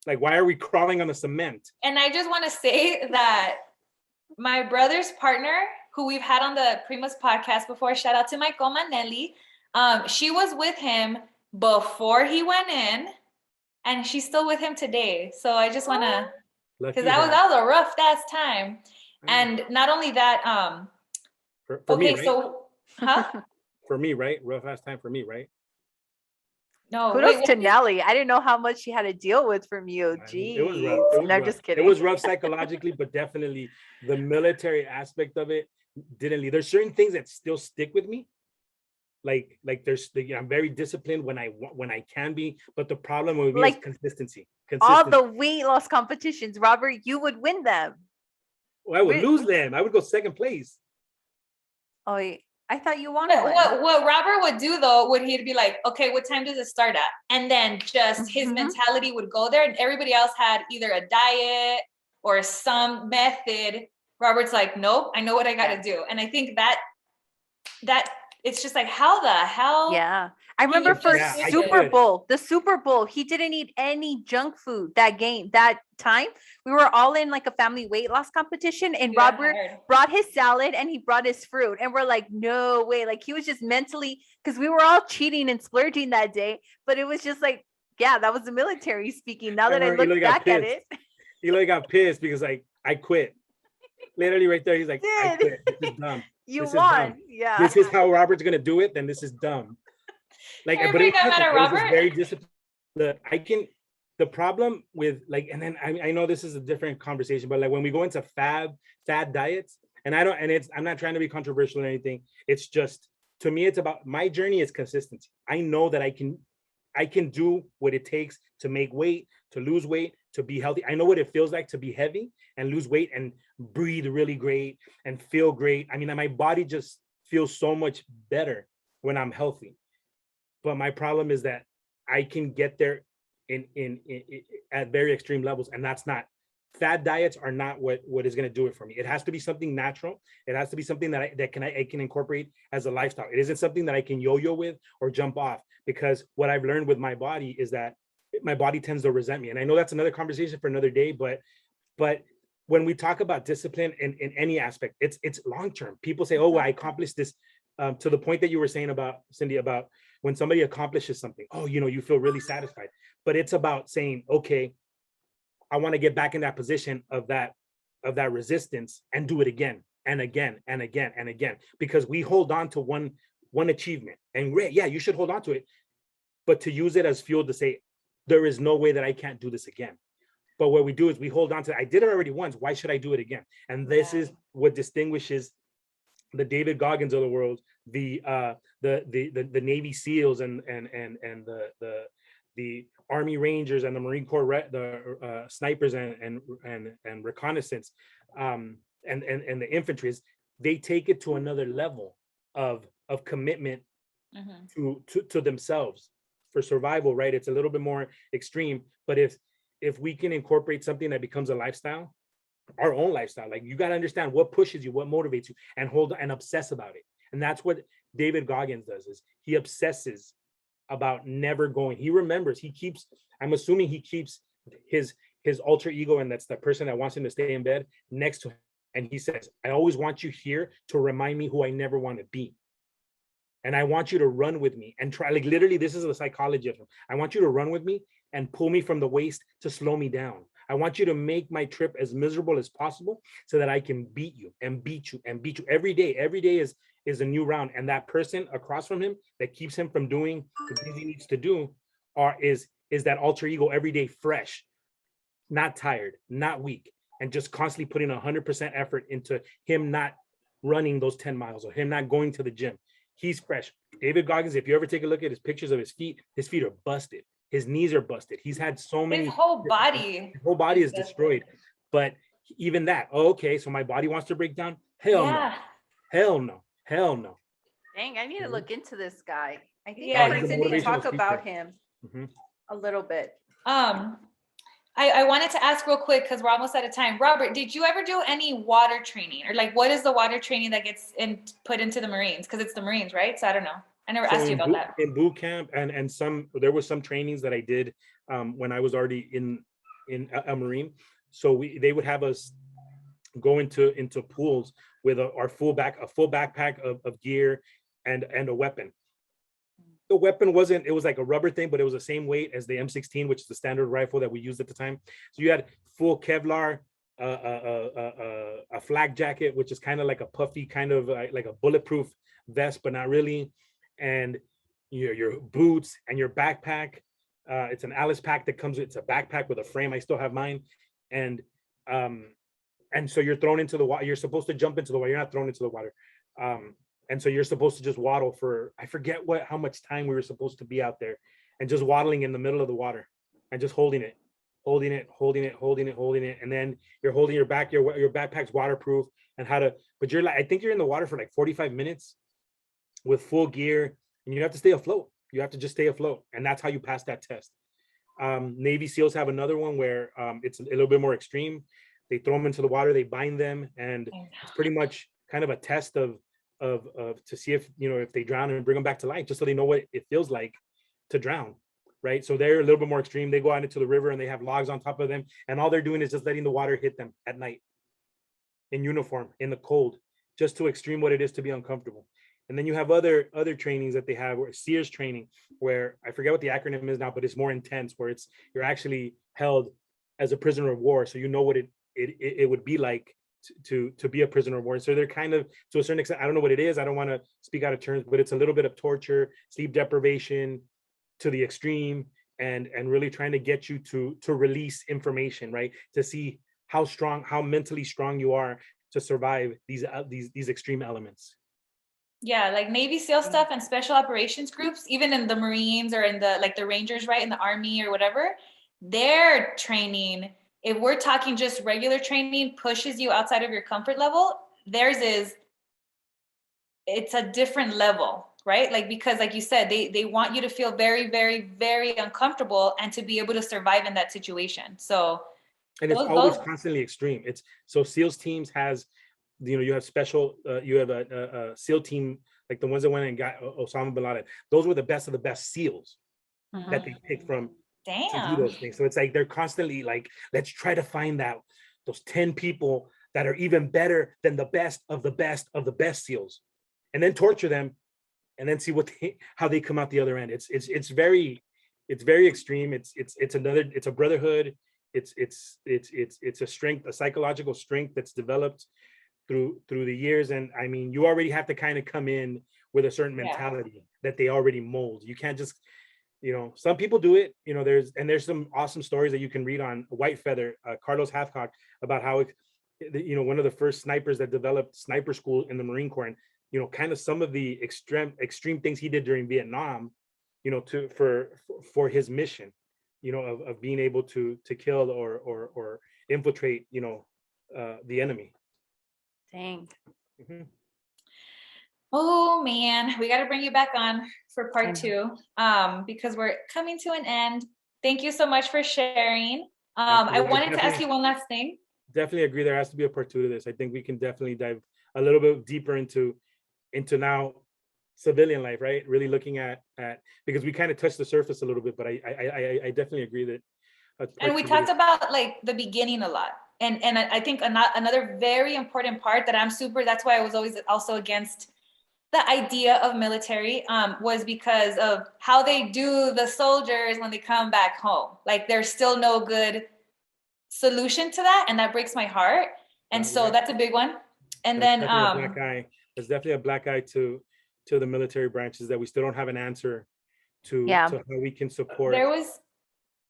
S3: Like, why are we crawling on the cement?
S1: And I just want to say that my brother's partner, who we've had on the Primas podcast before, shout out to my coma Nelly. She was with him before he went in, and she's still with him today. So I just want to, because that was a rough ass time. And not only that,
S3: for me, right? For me, right? Rough ass time for me, right?
S2: No. Kudos to Nelly. I didn't know how much she had to deal with from you. Geez.
S3: It was rough.
S2: No, just kidding.
S3: It was rough psychologically, but definitely the military aspect of it didn't leave. There's certain things that still stick with me. Like I'm very disciplined when I can be, but the problem with me is consistency.
S2: All the weight loss competitions, Robert, you would win them.
S3: Well, I would lose them. I would go second place.
S2: Oh, I thought you wanted one.
S1: What Robert would do though, he'd be like, okay, what time does it start at? And then just his mentality would go there, and everybody else had either a diet or some method. Robert's like, nope, I know what I got to do. And I think that it's just like, how the hell?
S2: Yeah. I remember the Super Bowl, he didn't eat any junk food that time. We were all in like a family weight loss competition, and Robert brought his salad and he brought his fruit. And we're like, no way. Like, he was just mentally, because we were all cheating and splurging that day. But it was just like, yeah, that was the military speaking. Now that I look back at it.
S3: Eli got pissed because I quit. Literally right there, he's like, I quit. This is dumb.
S2: You won. Yeah.
S3: This is how Robert's gonna do it, then this is dumb. Like, but it was very disciplined. The problem with, like, and then I know this is a different conversation, but like when we go into fad diets, and I'm not trying to be controversial or anything. It's just, to me, it's about, my journey is consistency. I know that I can do what it takes to make weight, to lose weight, to be healthy. I know what it feels like to be heavy and lose weight and breathe really great and feel great. I mean, my body just feels so much better when I'm healthy. But my problem is that I can get there in at very extreme levels, and that's not, fad diets are not what is going to do it for me. It has to be something natural. It has to be something that I can incorporate as a lifestyle. It isn't something that I can yo-yo with or jump off, because what I've learned with my body is that my body tends to resent me. And I know that's another conversation for another day, but when we talk about discipline in any aspect, it's long-term. People say, oh, well, I accomplished this, to the point that you were saying about, Cindy, about when somebody accomplishes something, oh, you feel really satisfied. But it's about saying, okay, I want to get back in that position of that resistance and do it again and again and again and again, because we hold on to one achievement, and yeah, you should hold on to it, but to use it as fuel to say, there is no way that I can't do this again. But what we do is we hold on to, I did it already once, why should I do it again? And this is what distinguishes the David Goggins of the world, the Navy SEALs and the Army Rangers and the Marine Corps, the snipers and reconnaissance, and the infantry, they take it to another level of commitment to themselves for survival, right? It's a little bit more extreme, but if we can incorporate something that becomes a lifestyle, our own lifestyle, like you got to understand what pushes you, what motivates you, and hold and obsess about it. And that's what David Goggins does, is he obsesses about never going. He remembers, he keeps, I'm assuming he keeps his alter ego, and that's the person that wants him to stay in bed, next to him. And he says, I always want you here to remind me who I never want to be. And I want you to run with me and try, like literally, this is the psychology of him. I want you to run with me and pull me from the waist to slow me down. I want you to make my trip as miserable as possible so that I can beat you and beat you and beat you every day. Every day is a new round. And that person across from him that keeps him from doing the things he needs to do is that alter ego every day, fresh, not tired, not weak, and just constantly putting 100% effort into him not running those 10 miles or him not going to the gym. He's fresh. David Goggins, if you ever take a look at his pictures of his feet are busted. His knees are busted. He's had so many.
S1: His whole body
S3: is destroyed. But even that, okay, so my body wants to break down? Hell no. Hell no. Hell no.
S2: Dang, I need to look into this guy. I think
S1: Yeah,
S2: I need to talk about him a little bit.
S1: I wanted to ask real quick because we're almost out of time. Robert, did you ever do any water training, or like what is the water training that gets put into the Marines? Because it's the Marines, right? So I don't know. I never asked you about that.
S3: In boot camp and there was some trainings that I did when I was already in a Marine. So they would have us go into pools with a full backpack of gear and a weapon. The weapon it was like a rubber thing, but it was the same weight as the M16, which is the standard rifle that we used at the time. So you had full Kevlar, a flak jacket, which is kind of like a puffy, kind of like a bulletproof vest, but not really. And your boots and your backpack. It's an Alice pack that comes. It's a backpack with a frame. I still have mine. And so you're thrown into the water. You're supposed to jump into the water. You're not thrown into the water. And so you're supposed to just waddle for, I forget how much time we were supposed to be out there, and just waddling in the middle of the water and just holding it. And then you're holding your backpack's waterproof, and but you're like, I think you're in the water for like 45 minutes with full gear, and you have to stay afloat. You have to just stay afloat. And that's how you pass that test. Navy SEALs have another one where it's a little bit more extreme. They throw them into the water, they bind them, and it's pretty much kind of a test of to see if they drown, and bring them back to life, just so they know what it feels like to drown, right? So they're a little bit more extreme. They go out into the river and they have logs on top of them, and all they're doing is just letting the water hit them at night in uniform in the cold, just to extreme what it is to be uncomfortable. And then you have other trainings that they have, where Sears training, where I forget what the acronym is now, but it's more intense, where you're actually held as a prisoner of war, so you know what it would be like to be a prisoner of war. So they're kind of, to a certain extent, I don't know what it is, I don't want to speak out of terms, but it's a little bit of torture, sleep deprivation to the extreme, and really trying to get you to release information, right? To see how mentally strong you are to survive these extreme elements.
S1: Yeah, like Navy SEAL stuff and special operations groups, even in the Marines or in the Rangers, right, in the Army or whatever, their training, if we're talking just regular training, pushes you outside of your comfort level. Theirs it's a different level, right? Like, because like you said, they want you to feel very, very, very uncomfortable and to be able to survive in that situation. So,
S3: and it's always constantly extreme. So SEALs teams has, you have special, you have a SEAL team, like the ones that went and got Osama bin Laden. Those were the best of the best SEALs that they picked from.
S1: Damn.
S3: To do those things. So it's like they're constantly like, let's try to find out those 10 people that are even better than the best of the best of the best SEALs, and then torture them, and then see how they come out the other end. It's very extreme. It's a brotherhood. It's a strength, a psychological strength that's developed through the years. And I mean, you already have to kind of come in with a certain mentality that they already mold. You can't just, some people do it, there's some awesome stories that you can read on White Feather, Carlos Hathcock, about how one of the first snipers that developed sniper school in the Marine Corps, and kind of some of the extreme things he did during Vietnam, to for his mission, of being able to kill or infiltrate, the enemy.
S2: Dang.
S3: Mm-hmm.
S1: Oh man, we got to bring you back on for part 2, because we're coming to an end. Thank you so much for sharing. I wanted to ask you one last thing.
S3: Definitely agree. There has to be a part 2 to this. I think we can definitely dive a little bit deeper into now civilian life, right? Really looking at because we kind of touched the surface a little bit, but I definitely agree that.
S1: And we talked about like the beginning a lot. And I think another very important part that that's why I was always also against the idea of military, was because of how they do the soldiers when they come back home. Like there's still no good solution to that. And that breaks my heart. And so that's a big one. And
S3: that's
S1: then
S3: definitely a black eye. There's definitely a black eye to the military branches that we still don't have an answer to how we can support.
S1: There was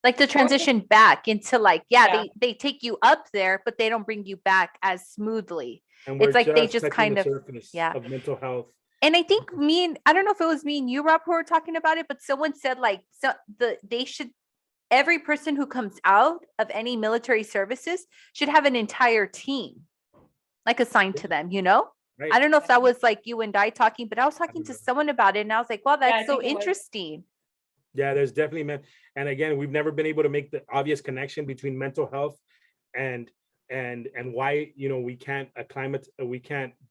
S2: like the transition back into like, they take you up there, but they don't bring you back as smoothly.
S3: And
S2: it's like they just kind of
S3: of mental health.
S2: And I think I don't know if it was me and you, Rob, who were talking about it, but someone said like every person who comes out of any military services should have an entire team like assigned to them, Right. I don't know if that was like you and I talking, but I was talking to someone about it and I was like, wow, that's so interesting.
S3: Yeah, there's definitely and again, we've never been able to make the obvious connection between mental health and why, we can't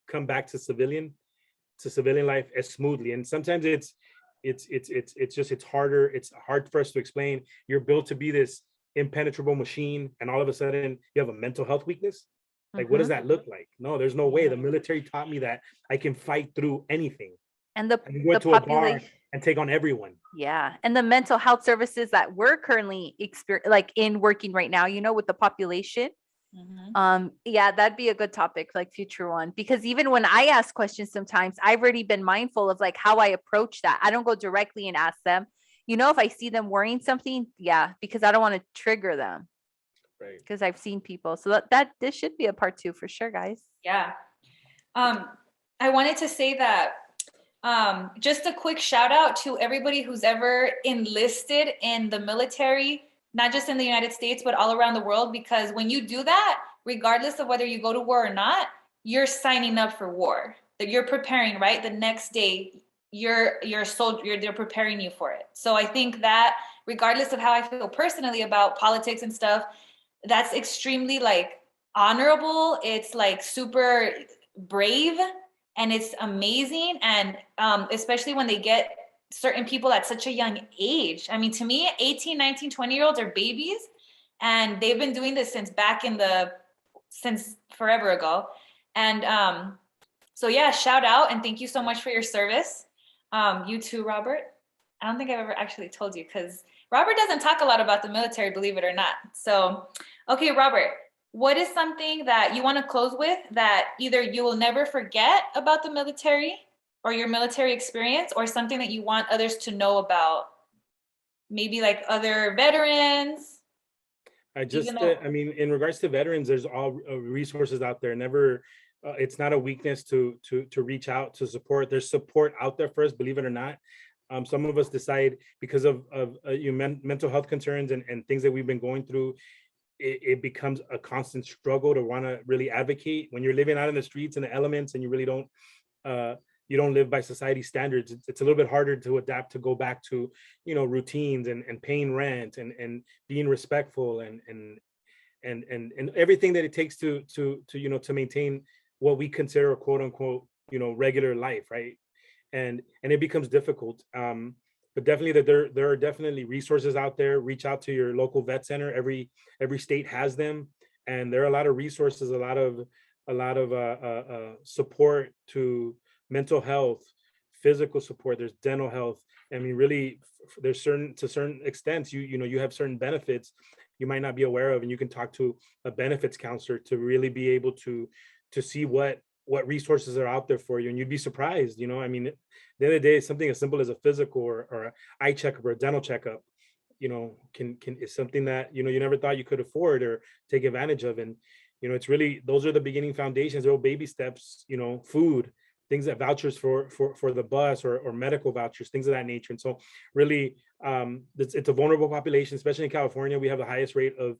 S3: come back to civilian life as smoothly. And sometimes it's harder. It's hard for us to explain. You're built to be this impenetrable machine, and all of a sudden you have a mental health weakness. Like, what does that look like? No, there's no way. The military taught me that I can fight through anything.
S2: And the
S3: to a bar and take on everyone.
S2: Yeah. And the mental health services that we're currently in working right now, with the population. Mm-hmm. That'd be a good topic, like future one, because even when I ask questions, sometimes I've already been mindful of like how I approach that. I don't go directly and ask them, if I see them worrying something, because I don't want to trigger them. Right. Because I've seen people. So that this should be a part 2 for sure, guys.
S1: Yeah. I wanted to say that just a quick shout out to everybody who's ever enlisted in the military, not just in the United States, but all around the world, because when you do that, regardless of whether you go to war or not, you're signing up for war. That you're preparing, right? The next day, you're a soldier, they're preparing you for it. So I think that regardless of how I feel personally about politics and stuff, that's extremely like honorable. It's like super brave and it's amazing. And especially when they get certain people at such a young age. I mean, to me, 18, 19, 20-year-olds are babies, and they've been doing this since forever ago. And so yeah, shout out and thank you so much for your service. You too, Robert. I don't think I've ever actually told you, because Robert doesn't talk a lot about the military, believe it or not. So, okay, Robert, what is something that you want to close with that either you will never forget about the military or your military experience, or something that you want others to know about? Maybe like other veterans.
S3: I mean, in regards to veterans, there's all resources out there. Never, it's not a weakness to reach out to support. There's support out there for us, believe it or not. Some of us decide because of mental health concerns and things that we've been going through, it becomes a constant struggle to want to really advocate. When you're living out in the streets and the elements and you really don't, you don't live by society standards, it's a little bit harder to adapt, to go back to, routines and paying rent and being respectful and everything that it takes to maintain what we consider a quote unquote, regular life. Right. And it becomes difficult. But definitely that there are definitely resources out there. Reach out to your local vet center. Every state has them. And there are a lot of resources, a lot of support to mental health, physical support. There's dental health. I mean, really, there's certain extents, you have certain benefits you might not be aware of, and you can talk to a benefits counselor to really be able to see what resources are out there for you. And you'd be surprised, I mean, at the end of the day, something as simple as a physical or an eye checkup or a dental checkup, is something that, you never thought you could afford or take advantage of. And You know, it's really, those are the beginning foundations, little baby steps, you know, food, things that vouchers for the bus or medical vouchers, things of that nature. And so really, it's a vulnerable population, especially in California. We have the highest rate of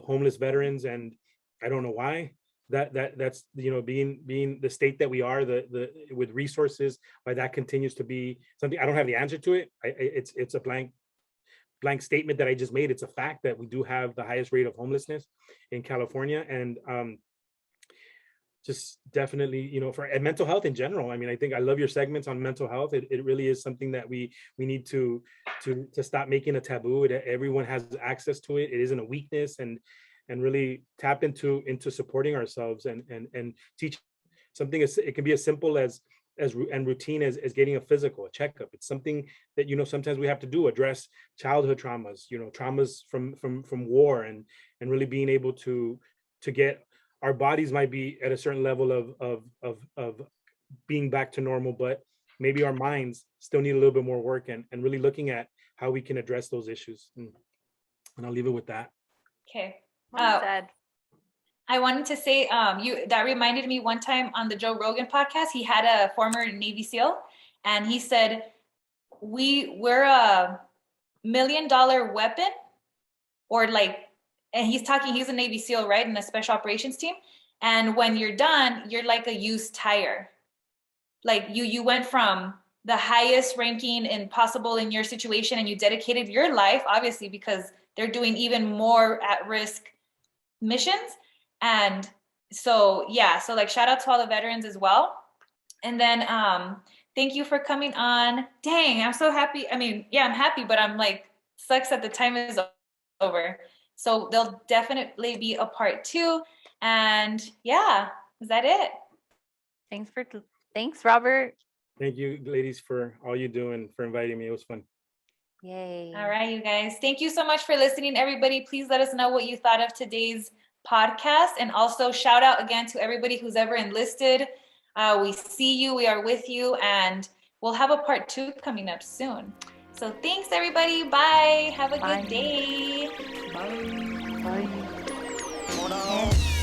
S3: homeless veterans, and I don't know why. That's, you know, being the state that we are, the with resources, why that continues to be something. I don't have the answer to it. It's a blank statement that I just made. It's a fact that we do have the highest rate of homelessness in California. And just definitely, you know, and mental health in general. I mean, I think I love your segments on mental health. It really is something that we need to stop making a taboo. Everyone has access to it. It isn't a weakness, and really tap into supporting ourselves and teach something. It can be as simple as and routine as getting a physical, a checkup. It's something that, you know, sometimes we have to do, address childhood traumas, you know, traumas from war, and really being able to get, our bodies might be at a certain level of being back to normal, but maybe our minds still need a little bit more work, and really looking at how we can address those issues. And I'll leave it with that.
S1: Okay.
S2: Sad.
S1: I wanted to say, that reminded me one time on the Joe Rogan podcast, he had a former Navy SEAL, and he said, we're a $1 million weapon, or like, and he's a Navy SEAL, right? In a special operations team. And when you're done, you're like a used tire. Like you went from the highest ranking possible in your situation, and you dedicated your life, obviously, because they're doing even more at risk missions. And so, yeah, so like shout out to all the veterans as well. And then thank you for coming on. Dang, I'm so happy. I mean, yeah, I'm happy, but I'm like, sucks that the time is over. So there'll definitely be a part 2. And yeah, is that it?
S2: Thanks, Robert.
S3: Thank you, ladies, for all you do and for inviting me. It was fun.
S2: Yay.
S1: All right, you guys. Thank you so much for listening, everybody. Please let us know what you thought of today's podcast. And also shout out again to everybody who's ever enlisted. We see you, we are with you, and we'll have a part 2 coming up soon. So thanks, everybody. Bye. Have a good day.
S3: Bye.
S2: Bye.
S4: Hold on.